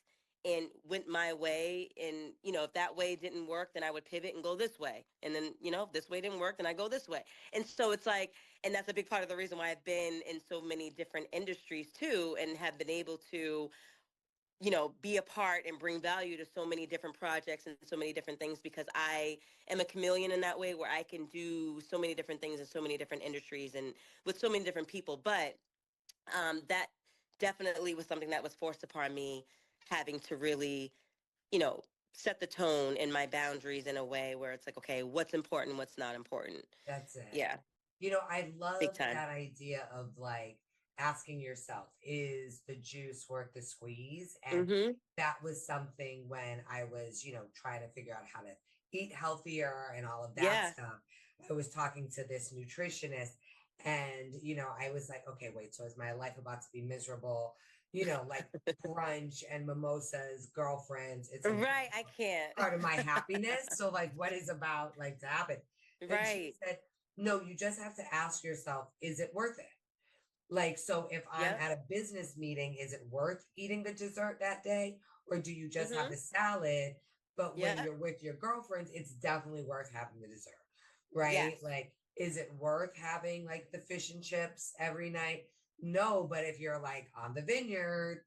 [SPEAKER 2] and went my way. And, if that way didn't work, then I would pivot and go this way. And then, if this way didn't work, then I go this way. And so it's like, and that's a big part of the reason why I've been in so many different industries too, and have been able to, be a part and bring value to so many different projects and so many different things, because I am a chameleon in that way, where I can do so many different things in so many different industries and with so many different people. But that definitely was something that was forced upon me, having to really, you know, set the tone and my boundaries in a way where it's like, okay, what's important, what's not important.
[SPEAKER 1] That's it.
[SPEAKER 2] Yeah,
[SPEAKER 1] I
[SPEAKER 2] big
[SPEAKER 1] love
[SPEAKER 2] time.
[SPEAKER 1] that idea of like asking yourself, is the juice worth the squeeze? And
[SPEAKER 2] Mm-hmm.
[SPEAKER 1] that was something when I was, trying to figure out how to eat healthier and all of that
[SPEAKER 2] Yeah.
[SPEAKER 1] stuff. I was talking to this nutritionist and, I was like, okay, wait, so is my life about to be miserable? Like brunch and mimosas, girlfriends. It's like
[SPEAKER 2] Right. I can't.
[SPEAKER 1] part of my happiness. So, like, what is about like to happen? And she
[SPEAKER 2] Right.
[SPEAKER 1] said, no, you just have to ask yourself, is it worth it? Like, so if I'm
[SPEAKER 2] Yep.
[SPEAKER 1] at a business meeting, is it worth eating the dessert that day? Or do you just have
[SPEAKER 2] Mm-hmm.
[SPEAKER 1] the salad? But when
[SPEAKER 2] Yep.
[SPEAKER 1] you're with your girlfriends, it's definitely worth having the dessert, right?
[SPEAKER 2] Yes.
[SPEAKER 1] Like, is it worth having like the fish and chips every night? No, but if you're like on the vineyard,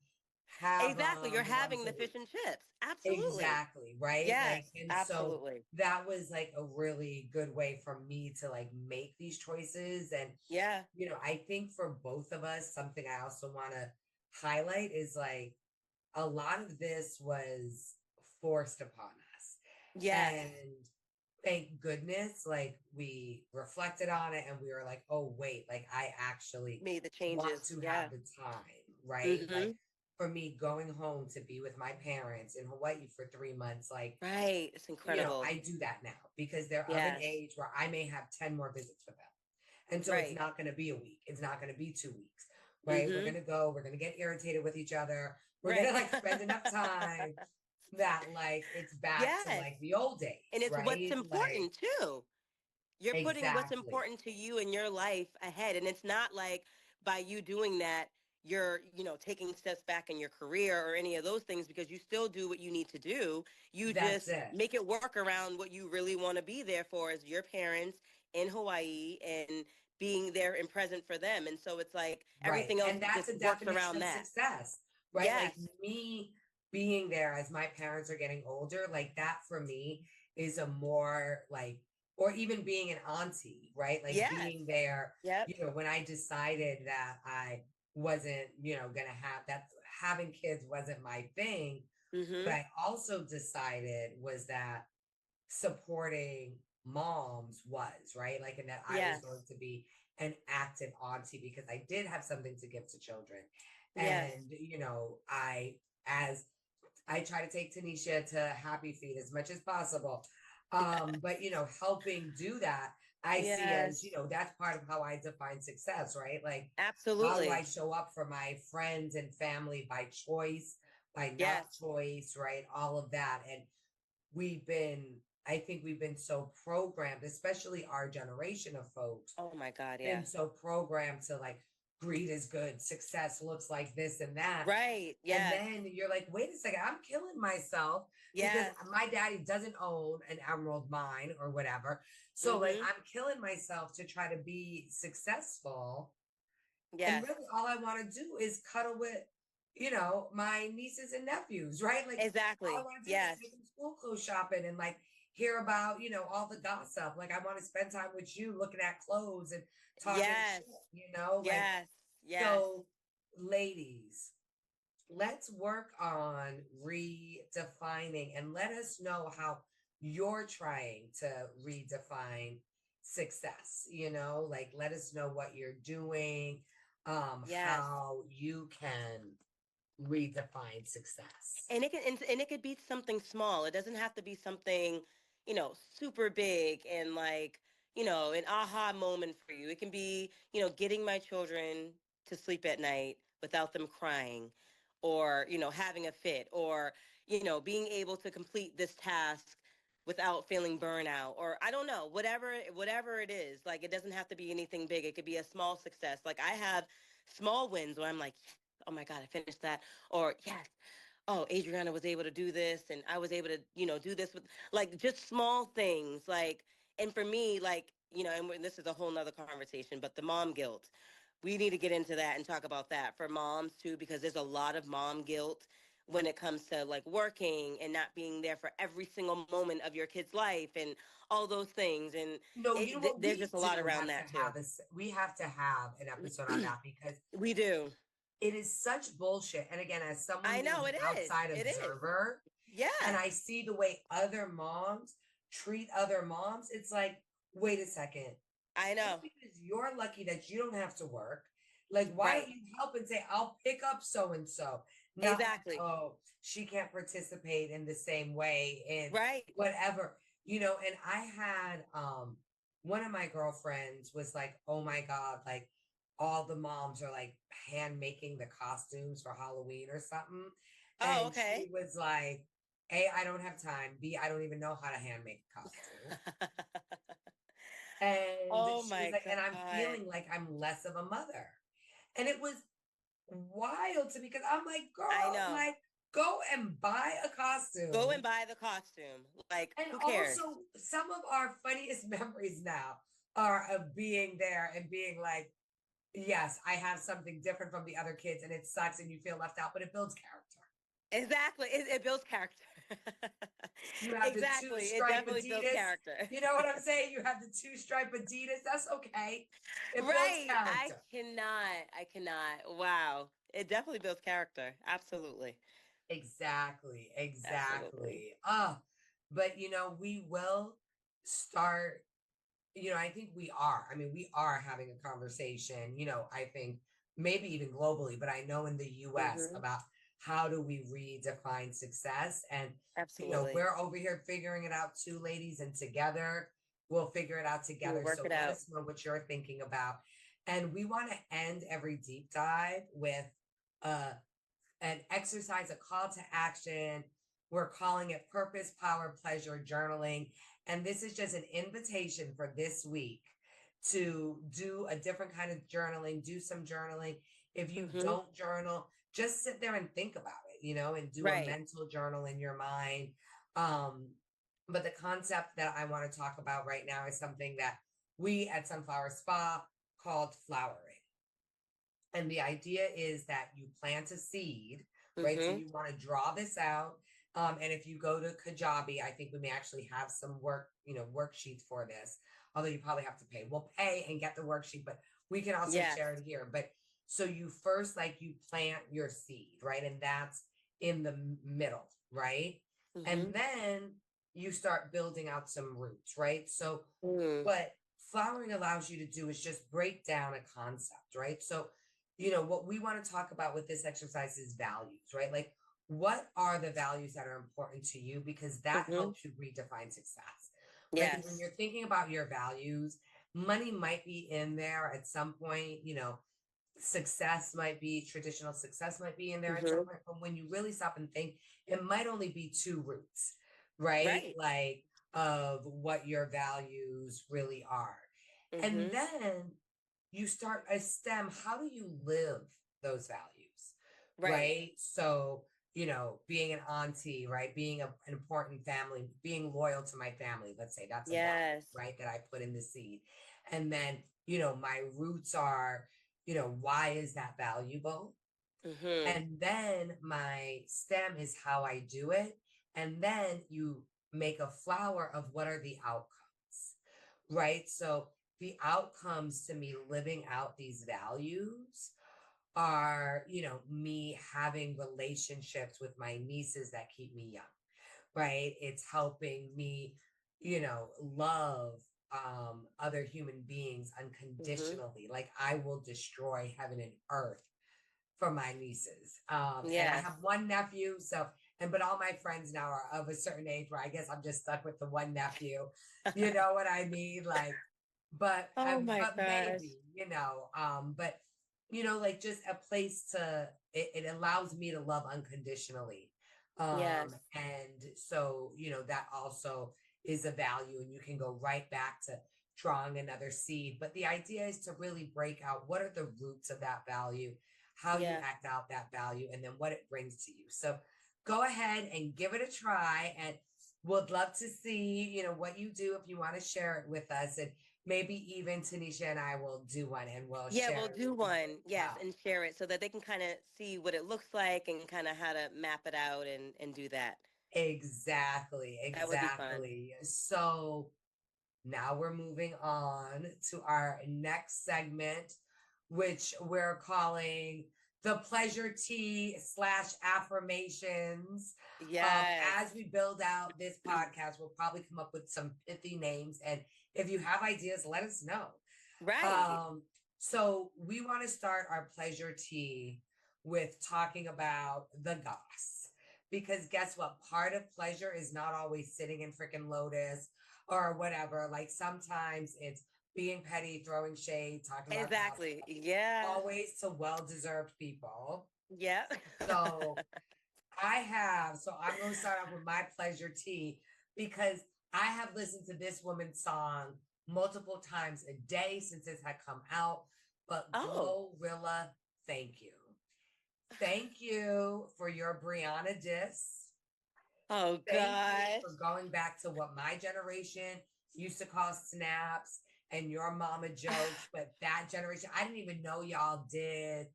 [SPEAKER 1] have
[SPEAKER 2] Exactly. You're
[SPEAKER 1] once
[SPEAKER 2] having
[SPEAKER 1] a
[SPEAKER 2] the fish
[SPEAKER 1] week.
[SPEAKER 2] and chips. Absolutely.
[SPEAKER 1] Exactly, right?
[SPEAKER 2] Yes.
[SPEAKER 1] Like, and so
[SPEAKER 2] Absolutely.
[SPEAKER 1] that was like a really good way for me to like make these choices. And,
[SPEAKER 2] Yeah.
[SPEAKER 1] I think for both of us, something I also want to highlight is like a lot of this was forced upon us.
[SPEAKER 2] Yes.
[SPEAKER 1] And thank goodness, like we reflected on it and we were like, oh, wait, like I actually
[SPEAKER 2] Made the
[SPEAKER 1] want
[SPEAKER 2] changes.
[SPEAKER 1] to have
[SPEAKER 2] Yeah.
[SPEAKER 1] the time, right?
[SPEAKER 2] Mm-hmm.
[SPEAKER 1] Like for me, going home to be with my parents in Hawaii for 3 months, like,
[SPEAKER 2] Right. It's incredible.
[SPEAKER 1] I do that now because they're of an
[SPEAKER 2] Yes.
[SPEAKER 1] age where I may have 10 more visits with them. And so it's
[SPEAKER 2] Right.
[SPEAKER 1] not going to be a week. It's not going to be 2 weeks, right? We're
[SPEAKER 2] Mm-hmm.
[SPEAKER 1] going to go, we're going to get irritated with each other. We're going
[SPEAKER 2] Right.
[SPEAKER 1] to like spend enough time that like it's back to
[SPEAKER 2] Yes.
[SPEAKER 1] like the old
[SPEAKER 2] And
[SPEAKER 1] days,
[SPEAKER 2] it's what's
[SPEAKER 1] right? Like,
[SPEAKER 2] important too. You're putting what's
[SPEAKER 1] exactly.
[SPEAKER 2] important to you in your life ahead. And it's not like by you doing that, you're, taking steps back in your career or any of those things, because you still do what you need to do. You
[SPEAKER 1] That's
[SPEAKER 2] just
[SPEAKER 1] it.
[SPEAKER 2] make it work around what you really want to be there for, as your parents in Hawaii, and being there and present for them. And so it's like
[SPEAKER 1] Right.
[SPEAKER 2] everything else
[SPEAKER 1] And that's
[SPEAKER 2] just
[SPEAKER 1] a
[SPEAKER 2] works
[SPEAKER 1] definition
[SPEAKER 2] around
[SPEAKER 1] of
[SPEAKER 2] that.
[SPEAKER 1] success, right? Like
[SPEAKER 2] Yes.
[SPEAKER 1] me being there as my parents are getting older, like that for me is a more like or even being an auntie, right? Like
[SPEAKER 2] Yes.
[SPEAKER 1] being there,
[SPEAKER 2] Yep.
[SPEAKER 1] when I decided that I wasn't, gonna have that, having kids wasn't my thing. What I also decided was that supporting moms was, right? Like, and that I was
[SPEAKER 2] Yes.
[SPEAKER 1] going to be an active auntie because I did have something to give to children.
[SPEAKER 2] Yes.
[SPEAKER 1] And, as I try to take Taneshia to Happy Feet as much as possible. But helping do that, I see as,
[SPEAKER 2] Yes.
[SPEAKER 1] that's part of how I define success, right? Like, how do I
[SPEAKER 2] Absolutely.
[SPEAKER 1] show up for my friends and family by choice, by not
[SPEAKER 2] Yes.
[SPEAKER 1] choice, right? All of that. And we've been, I think we've been so programmed, especially our generation of folks,
[SPEAKER 2] Oh my God, yeah.
[SPEAKER 1] been so programmed to like, greed is good, success looks like this and that.
[SPEAKER 2] Right.
[SPEAKER 1] And
[SPEAKER 2] Yes.
[SPEAKER 1] then you're like, wait a second, I'm killing myself because
[SPEAKER 2] Yes.
[SPEAKER 1] my daddy doesn't own an emerald mine or whatever. So like,
[SPEAKER 2] Mm-hmm.
[SPEAKER 1] I'm killing myself to try to be successful. And
[SPEAKER 2] Yes.
[SPEAKER 1] really all I want to do is cuddle with, my nieces and nephews, right? Like all I
[SPEAKER 2] Exactly.
[SPEAKER 1] want to do is
[SPEAKER 2] Yes.
[SPEAKER 1] take them school clothes shopping and like hear about, all the gossip. Like I want to spend time with you looking at clothes and talking
[SPEAKER 2] Yes.
[SPEAKER 1] shit, like,
[SPEAKER 2] Yes. Yes.
[SPEAKER 1] so ladies, let's work on redefining and let us know how you're trying to redefine success. Like let us know what you're doing,
[SPEAKER 2] Yes.
[SPEAKER 1] how you can redefine success.
[SPEAKER 2] And it could be something small. It doesn't have to be something, super big and like, an aha moment for you. It can be, getting my children to sleep at night without them crying, or, having a fit, or, being able to complete this task without feeling burnout, or I don't know, whatever it is. Like it doesn't have to be anything big. It could be a small success. Like I have small wins where I'm like, yes, oh my God, I finished that. Or yes, oh, Adriana was able to do this and I was able to, do this with like just small things. Like, and for me, like, and this is a whole nother conversation, but the mom guilt, we need to get into that and talk about that for moms too, because there's a lot of mom guilt when it comes to like working and not being there for every single moment of your kid's life and all those things. And
[SPEAKER 1] No, you know what
[SPEAKER 2] there's
[SPEAKER 1] we
[SPEAKER 2] just a
[SPEAKER 1] do
[SPEAKER 2] lot around
[SPEAKER 1] have to
[SPEAKER 2] that too.
[SPEAKER 1] have is we have to have an episode on that because
[SPEAKER 2] We do.
[SPEAKER 1] it is such bullshit. And again, as someone
[SPEAKER 2] I
[SPEAKER 1] who's
[SPEAKER 2] know
[SPEAKER 1] an
[SPEAKER 2] it is.
[SPEAKER 1] outside
[SPEAKER 2] It is.
[SPEAKER 1] observer, and
[SPEAKER 2] Yeah.
[SPEAKER 1] I see the way other moms treat other moms, it's like, wait a second.
[SPEAKER 2] I
[SPEAKER 1] Just
[SPEAKER 2] know.
[SPEAKER 1] because you're lucky that you don't have to work, like, why
[SPEAKER 2] Right.
[SPEAKER 1] don't you help and say, I'll pick up so and so? Not like,
[SPEAKER 2] Exactly.
[SPEAKER 1] oh, she can't participate in the same way in
[SPEAKER 2] Right.
[SPEAKER 1] whatever, and I had one of my girlfriends was like, oh my God, like all the moms are like hand making the costumes for Halloween or something.
[SPEAKER 2] Oh,
[SPEAKER 1] And
[SPEAKER 2] okay.
[SPEAKER 1] she was like, A, I don't have time. B, I don't even know how to hand make a costume. And
[SPEAKER 2] Oh
[SPEAKER 1] she was
[SPEAKER 2] my
[SPEAKER 1] like, and I'm
[SPEAKER 2] God.
[SPEAKER 1] feeling like I'm less of a mother. And it was wild to me because I'm like,
[SPEAKER 2] I
[SPEAKER 1] girl,
[SPEAKER 2] know.
[SPEAKER 1] like, go and buy a
[SPEAKER 2] Go
[SPEAKER 1] costume.
[SPEAKER 2] and buy the costume. Like,
[SPEAKER 1] And
[SPEAKER 2] who cares?
[SPEAKER 1] also, some of our funniest memories now are of being there and being like, yes, I have something different from the other kids and it sucks and you feel left out, but it builds character.
[SPEAKER 2] Exactly. It builds character.
[SPEAKER 1] You have the two
[SPEAKER 2] Exactly. It
[SPEAKER 1] stripe
[SPEAKER 2] definitely builds
[SPEAKER 1] Adidas.
[SPEAKER 2] character.
[SPEAKER 1] You know what I'm saying? You have the two stripe Adidas. That's okay. It builds
[SPEAKER 2] Right. I
[SPEAKER 1] character.
[SPEAKER 2] cannot. I cannot. Wow. It definitely builds character. Absolutely.
[SPEAKER 1] Exactly.
[SPEAKER 2] Absolutely.
[SPEAKER 1] Exactly. But we will start, I think we are. I mean, we are having a conversation, I think maybe even globally, but I know in the US
[SPEAKER 2] Hmm.
[SPEAKER 1] about how do we redefine success. And,
[SPEAKER 2] Absolutely.
[SPEAKER 1] we're over here figuring it out too, ladies, and together we'll figure it out
[SPEAKER 2] We'll
[SPEAKER 1] together.
[SPEAKER 2] work
[SPEAKER 1] So
[SPEAKER 2] it
[SPEAKER 1] let
[SPEAKER 2] out.
[SPEAKER 1] us know what you're thinking about. And we want to end every deep dive with uh an exercise, a call to action. We're calling it Purpose, Power, Pleasure Journaling. And this is just an invitation for this week to do a different kind of journaling, do some journaling. If you
[SPEAKER 2] Hmm.
[SPEAKER 1] don't journal, just sit there and think about it, and do a
[SPEAKER 2] Right.
[SPEAKER 1] mental journal in your mind. Um, but the concept that I want to talk about right now is something that we at Sunflower Spa called flowering. And the idea is that you plant a seed, right? So
[SPEAKER 2] Hmm.
[SPEAKER 1] you want to draw this out. And if you go to Kajabi, I think we may actually have some worksheets for this, although you probably have to pay. We'll pay and get the worksheet, but we can also share it here. But so you first, like, you plant your seed, right? And that's in the middle, right? And then you start building out some roots, right? So what flowering allows you to do is just break down a concept, right? So, what we want to talk about with this exercise is values, right? Like, what are the values that are important to you? Because that helps you redefine success. Right? Because when you're thinking about your values, money might be in there at some point, traditional success might be in there at some point. But when you really stop and think, it might only be two roots, right? Like, of what your values really are. And then you start a stem. How do you live those values? Right. So, being an auntie, right? Being an important family, being loyal to my family. Let's say that's a value, right? That I put in the seed. And then, my roots are, why is that valuable? And then my stem is how I do it. And then you make a flower of what are the outcomes, right? So the outcomes to me living out these values are, me having relationships with my nieces that keep me young, right? It's helping me, love other human beings unconditionally. Like, I will destroy heaven and earth for my nieces. And I have one nephew, but all my friends now are of a certain age where I guess I'm just stuck with the one nephew. You know what I mean? Like, but maybe, but like, just a place it allows me to love unconditionally. And so, that also is a value, and you can go right back to drawing another seed. But the idea is to really break out what are the roots of that value, how you act out that value, and then what it brings to you. So go ahead and give it a try, and we'd love to see, what you do if you want to share it with us. And maybe even Taneshia and I will do one, and we'll share.
[SPEAKER 2] We'll do one. Yes, and share it so that they can kind of see what it looks like and kind of how to map it out and do that.
[SPEAKER 1] Exactly.
[SPEAKER 2] That would be fun.
[SPEAKER 1] So now we're moving on to our next segment, which we're calling the pleasure tea / affirmations. As we build out this podcast, we'll probably come up with some pithy names. And if you have ideas, let us know.
[SPEAKER 2] Right.
[SPEAKER 1] So we want to start our pleasure tea with talking about the goss. Because guess what? Part of pleasure is not always sitting in freaking lotus or whatever. Like, sometimes it's being petty, throwing shade, talking about
[SPEAKER 2] exactly.
[SPEAKER 1] Always to well-deserved people.
[SPEAKER 2] Yeah.
[SPEAKER 1] So I'm going to start off with my pleasure tea, because I have listened to this woman's song multiple times a day since this had come out. But Glorilla, thank you. Thank you for your Brianna diss.
[SPEAKER 2] Oh,
[SPEAKER 1] God. Thank you for going back to what my generation used to call snaps and your mama jokes. But that generation, I didn't even know y'all did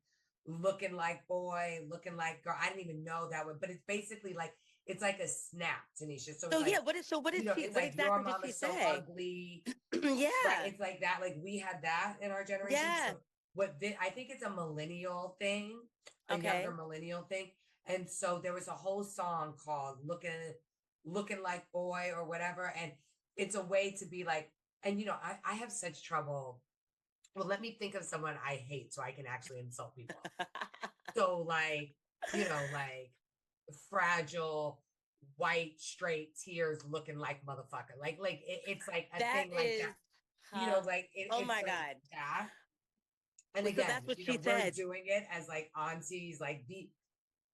[SPEAKER 1] looking like boy, looking like girl. I didn't even know that one. But it's basically like, it's like a snap, Taneshia. So
[SPEAKER 2] what is she?
[SPEAKER 1] It's
[SPEAKER 2] what
[SPEAKER 1] like,
[SPEAKER 2] exactly
[SPEAKER 1] your
[SPEAKER 2] did
[SPEAKER 1] mama's
[SPEAKER 2] she
[SPEAKER 1] so
[SPEAKER 2] say?
[SPEAKER 1] ugly.
[SPEAKER 2] Yeah.
[SPEAKER 1] Right. It's like that. Like, we had that in our generation.
[SPEAKER 2] Yeah.
[SPEAKER 1] So I think it's a millennial thing, a younger millennial thing. And so there was a whole song called looking like boy or whatever. And it's a way to be like, and I have such trouble. Well, let me think of someone I hate so I can actually insult people. So like, like fragile, white, straight tears looking like motherfucker. Like it's like a thing like that.
[SPEAKER 2] Oh my
[SPEAKER 1] like
[SPEAKER 2] God.
[SPEAKER 1] that. And
[SPEAKER 2] so
[SPEAKER 1] again,
[SPEAKER 2] that's what she
[SPEAKER 1] we're
[SPEAKER 2] said.
[SPEAKER 1] doing it as like aunties, like deep.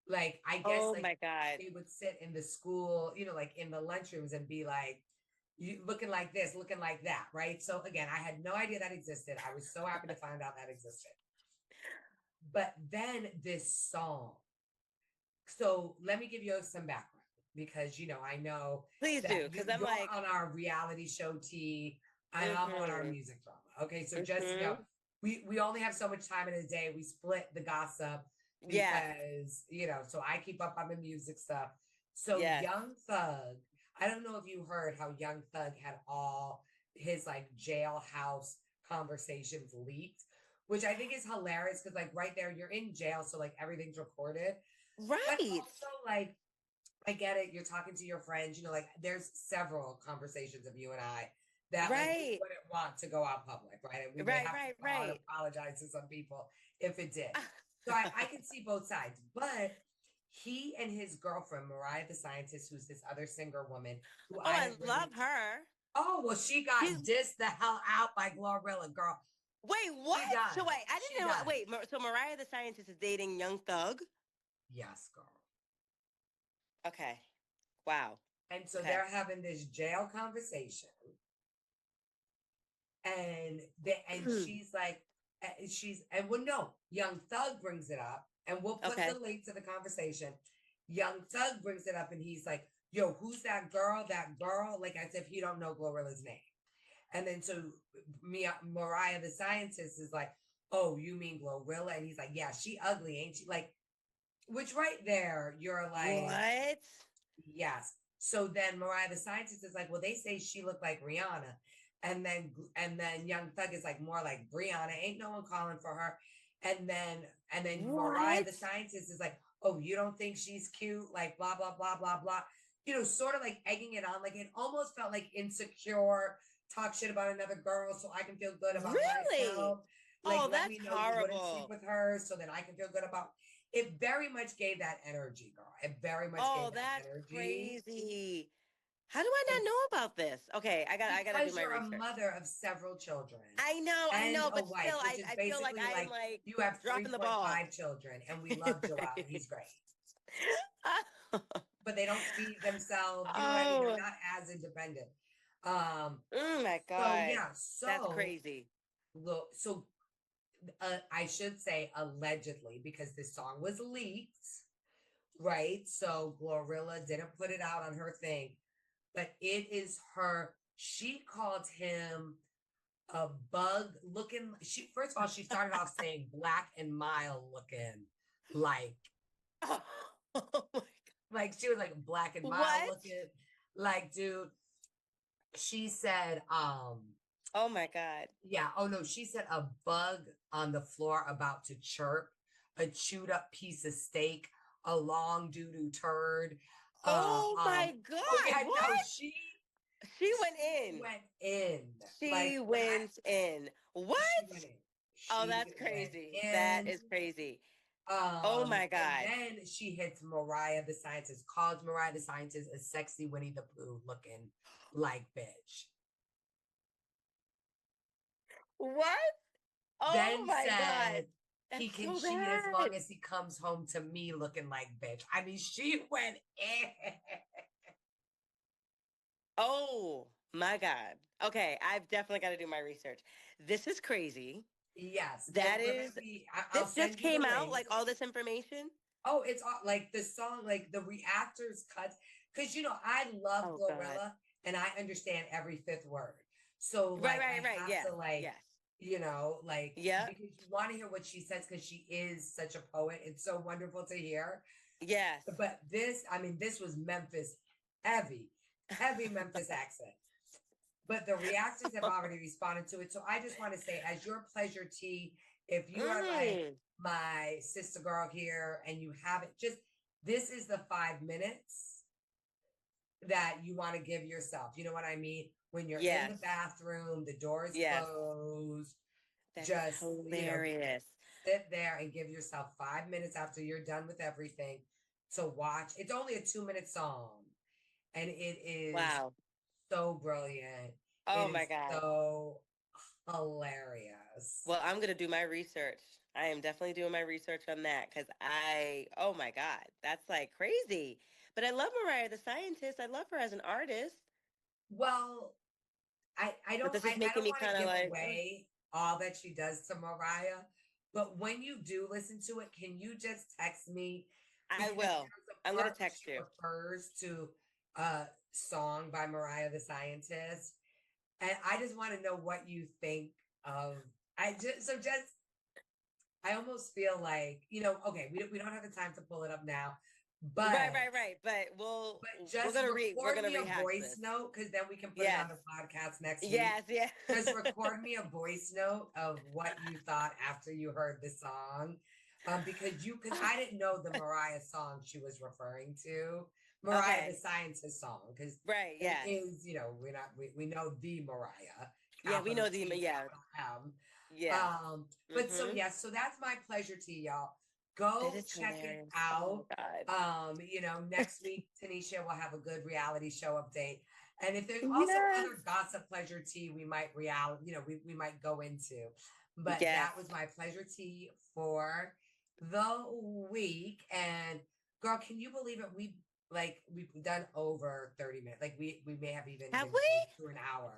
[SPEAKER 1] Like, I guess,
[SPEAKER 2] oh
[SPEAKER 1] like,
[SPEAKER 2] my God.
[SPEAKER 1] they would sit in the school, like in the lunchrooms, and be like, you looking like this, looking like that, right? So again, I had no idea that existed. I was so happy to find out that existed. But then this song. So let me give you some background, because I know.
[SPEAKER 2] Please do, because I'm
[SPEAKER 1] you're
[SPEAKER 2] like
[SPEAKER 1] on our reality show tea, and I'm on our music drama. Okay, so just we only have so much time in a day. We split the gossip because so I keep up on the music stuff. So
[SPEAKER 2] Yes.
[SPEAKER 1] Young Thug, I don't know if you heard how Young Thug had all his like jailhouse conversations leaked, which I think is hilarious because like right there, you're in jail, so like everything's recorded. But
[SPEAKER 2] Right.
[SPEAKER 1] also like I get it, you're talking to your friends, you know, like there's several conversations of you and I that like we wouldn't want to go out public, right? And we may have to go out and apologize to some people if it did. So I can see both sides, but he and his girlfriend, Mariah the Scientist, who's this other singer woman who
[SPEAKER 2] I love her.
[SPEAKER 1] Oh, well, she got dissed the hell out by Glorilla, girl.
[SPEAKER 2] Wait, what? So wait, I didn't know. Wait, so Mariah the Scientist is dating Young Thug?
[SPEAKER 1] Yes, girl.
[SPEAKER 2] Okay. Wow.
[SPEAKER 1] And so they're having this jail conversation. And she's like, Young Thug brings it up, and we'll put the link to the conversation. Young Thug brings it up, and he's like, yo, who's that girl? That girl? Like as if he don't know Glorilla's name. And then so Mariah the Scientist is like, oh, you mean Glorilla? And he's like, yeah, she ugly, ain't she? Like, which right there, you're like,
[SPEAKER 2] what?
[SPEAKER 1] Yes. So then Mariah the Scientist is like, well, they say she looked like Rihanna. And then Young Thug is like more like Brianna. Ain't no one calling for her. And then Mariah the Scientist is like, oh, you don't think she's cute? Like blah, blah, blah, blah, blah. You know, sort of like egging it on. Like it almost felt like insecure, talk shit about another girl so I can feel good about myself. Like, let me know you wouldn't sleep with her so that I can feel good about. It very much gave that energy, girl. It very much gave that energy.
[SPEAKER 2] Crazy. How do I not know about this? Okay, I gotta do my research.
[SPEAKER 1] You're a mother of several children.
[SPEAKER 2] I know, but
[SPEAKER 1] wife,
[SPEAKER 2] still, I feel like I'm like
[SPEAKER 1] you have
[SPEAKER 2] dropping the ball.
[SPEAKER 1] 5 children, and we love Joel. He's great. But they don't feed themselves. You know what I mean? They're not as independent.
[SPEAKER 2] Oh my God.
[SPEAKER 1] So yeah,
[SPEAKER 2] that's crazy.
[SPEAKER 1] Look, so I should say allegedly because this song was leaked, right? So Glorilla didn't put it out on her thing, but it is her. She called him a bug looking. First of all, she started off saying black and mild looking, like,
[SPEAKER 2] oh my God.
[SPEAKER 1] Like she was like black and mild looking, like, dude. She said,
[SPEAKER 2] oh my God.
[SPEAKER 1] Yeah. Oh no, she said a bug on the floor about to chirp, a chewed up piece of steak, a long doo-doo turd.
[SPEAKER 2] Oh my God.
[SPEAKER 1] Oh yeah,
[SPEAKER 2] what?
[SPEAKER 1] No,
[SPEAKER 2] she went in. She went in. What? Oh, that's crazy. That is crazy. Oh my God.
[SPEAKER 1] And then she hits Mariah the Scientist, calls Mariah the Scientist a sexy Winnie the Pooh looking like bitch.
[SPEAKER 2] What? Oh
[SPEAKER 1] then
[SPEAKER 2] my
[SPEAKER 1] said,
[SPEAKER 2] God.
[SPEAKER 1] He can cheat as long as he comes home to me looking like bitch. I mean, she went in.
[SPEAKER 2] Oh my God. Okay, I've definitely got to do my research. This is crazy.
[SPEAKER 1] Yes.
[SPEAKER 2] That is. This just came out, like all this information?
[SPEAKER 1] Oh, it's all, like the song, like the reactors cuts. Because, you know, I love Glorilla and I understand every fifth word. So, like, I have to, like, you know, like, because you want to hear what she says because she is such a poet. It's so wonderful to hear.
[SPEAKER 2] Yes.
[SPEAKER 1] But this was Memphis heavy Memphis accent. But the reactors have already responded to it. So I just want to say, as your pleasure, T, if you are like my sister girl here and you haven't, this is the 5 minutes that you want to give yourself. You know what I mean? When you're in the bathroom, the doors closed.
[SPEAKER 2] That's just hilarious.
[SPEAKER 1] Sit there and give yourself 5 minutes after you're done with everything to watch. It's only a 2-minute song. And it is so brilliant.
[SPEAKER 2] Oh my God.
[SPEAKER 1] So hilarious.
[SPEAKER 2] Well, I'm going to do my research. I am definitely doing my research on that because oh my God, that's like crazy. But I love Mariah the Scientist. I love her as an artist.
[SPEAKER 1] Well, I don't want to give away all that she does to Mariah. But when you do listen to it, can you just text me?
[SPEAKER 2] I will. I'm going to text you.
[SPEAKER 1] Refers to a song by Mariah the Scientist. And I just want to know what you think of. I almost feel like, you know, okay, we don't have the time to pull it up now, But
[SPEAKER 2] right. But we're gonna
[SPEAKER 1] record me a
[SPEAKER 2] rehash
[SPEAKER 1] voice
[SPEAKER 2] this.
[SPEAKER 1] note, because then we can put it on the podcast next week.
[SPEAKER 2] Yes.
[SPEAKER 1] Just record me a voice note of what you thought after you heard the song. Because I didn't know the Mariah song she was referring to. Mariah, the Scientist song, because it is, we know the Mariah.
[SPEAKER 2] We know the
[SPEAKER 1] M. But so so that's my pleasure to y'all. Go check it out.
[SPEAKER 2] Oh,
[SPEAKER 1] Next week Taneshia will have a good reality show update. And if there's also other gossip pleasure tea we might we might go into. But that was my pleasure tea for the week. And girl, can you believe it? We've done over 30 minutes. Like we may have even been to an hour.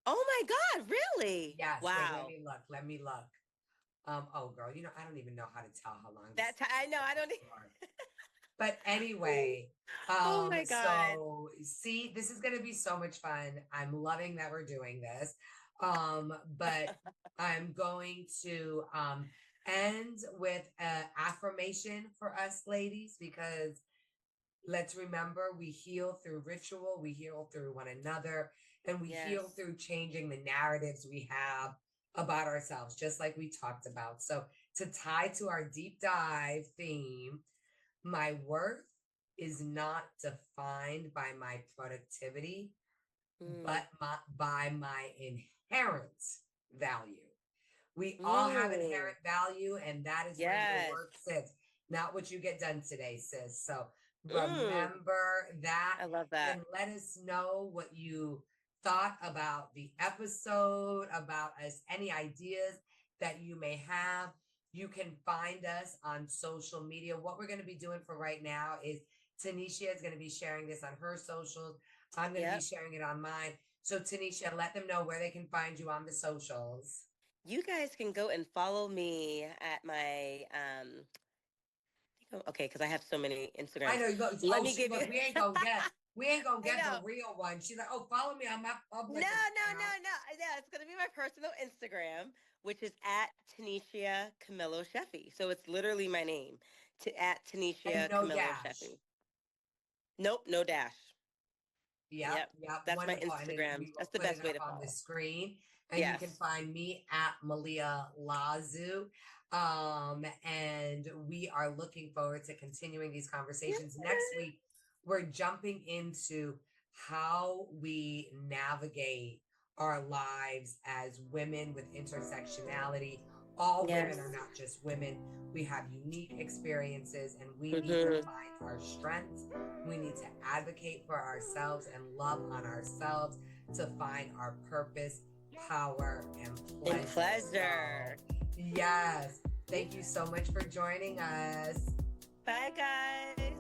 [SPEAKER 2] Oh my God, really?
[SPEAKER 1] Yes.
[SPEAKER 2] Wow.
[SPEAKER 1] Wait, let me look. Oh girl, I don't even know how to tell how long
[SPEAKER 2] I know, I don't
[SPEAKER 1] But anyway,
[SPEAKER 2] oh my God.
[SPEAKER 1] So see, this is gonna be so much fun. I'm loving that we're doing this. But I'm going to end with an affirmation for us ladies, because let's remember, we heal through ritual, we heal through one another, and we heal through changing the narratives we have about ourselves, just like we talked about. So to tie to our deep dive theme, my worth is not defined by my productivity, but by my inherent value. We all have inherent value, and that is where your worth sits, not what you get done today, sis. So remember that.
[SPEAKER 2] I love that.
[SPEAKER 1] And let us know what you thought about the episode, about us, any ideas that you may have. You can find us on social media. What we're going to be doing for right now is Taneshia is going to be sharing this on her socials. I'm going to be sharing it on mine. So Taneshia, let them know where they can find you on the socials.
[SPEAKER 2] You guys can go and follow me at my okay, because I have so many Instagrams.
[SPEAKER 1] I know. Let me give you. We ain't gonna get the real one. She's like, oh, follow me on my public.
[SPEAKER 2] No. It's gonna be my personal Instagram, which is at Taneshia Camillo Sheefey. So it's literally my name, at Taneshia Camillo Sheefey. Nope, no dash.
[SPEAKER 1] Yep.
[SPEAKER 2] That's
[SPEAKER 1] wonderful.
[SPEAKER 2] my Instagram. That's the best way to follow.
[SPEAKER 1] On the screen. And you can find me at Malia Lazu. And we are looking forward to continuing these conversations. Next week, we're jumping into how we navigate our lives as women with intersectionality. All women are not just women. We have unique experiences, and we need to find our strengths. We need to advocate for ourselves and love on ourselves to find our purpose, power, and pleasure. Yes. Thank you so much for joining us.
[SPEAKER 2] Bye, guys.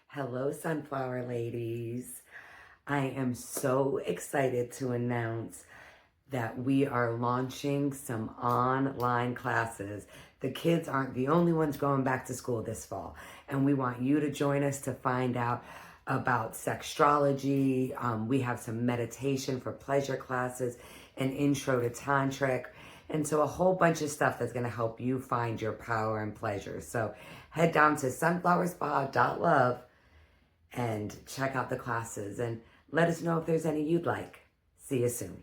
[SPEAKER 1] Hello, Sunflower Ladies. I am so excited to announce that we are launching some online classes. The kids aren't the only ones going back to school this fall, and we want you to join us to find out about sextrology. We have some meditation for pleasure classes, an intro to tantric, and so a whole bunch of stuff that's going to help you find your power and pleasure. So head down to sunflowerspa.love and check out the classes, and let us know if there's any you'd like. See you soon.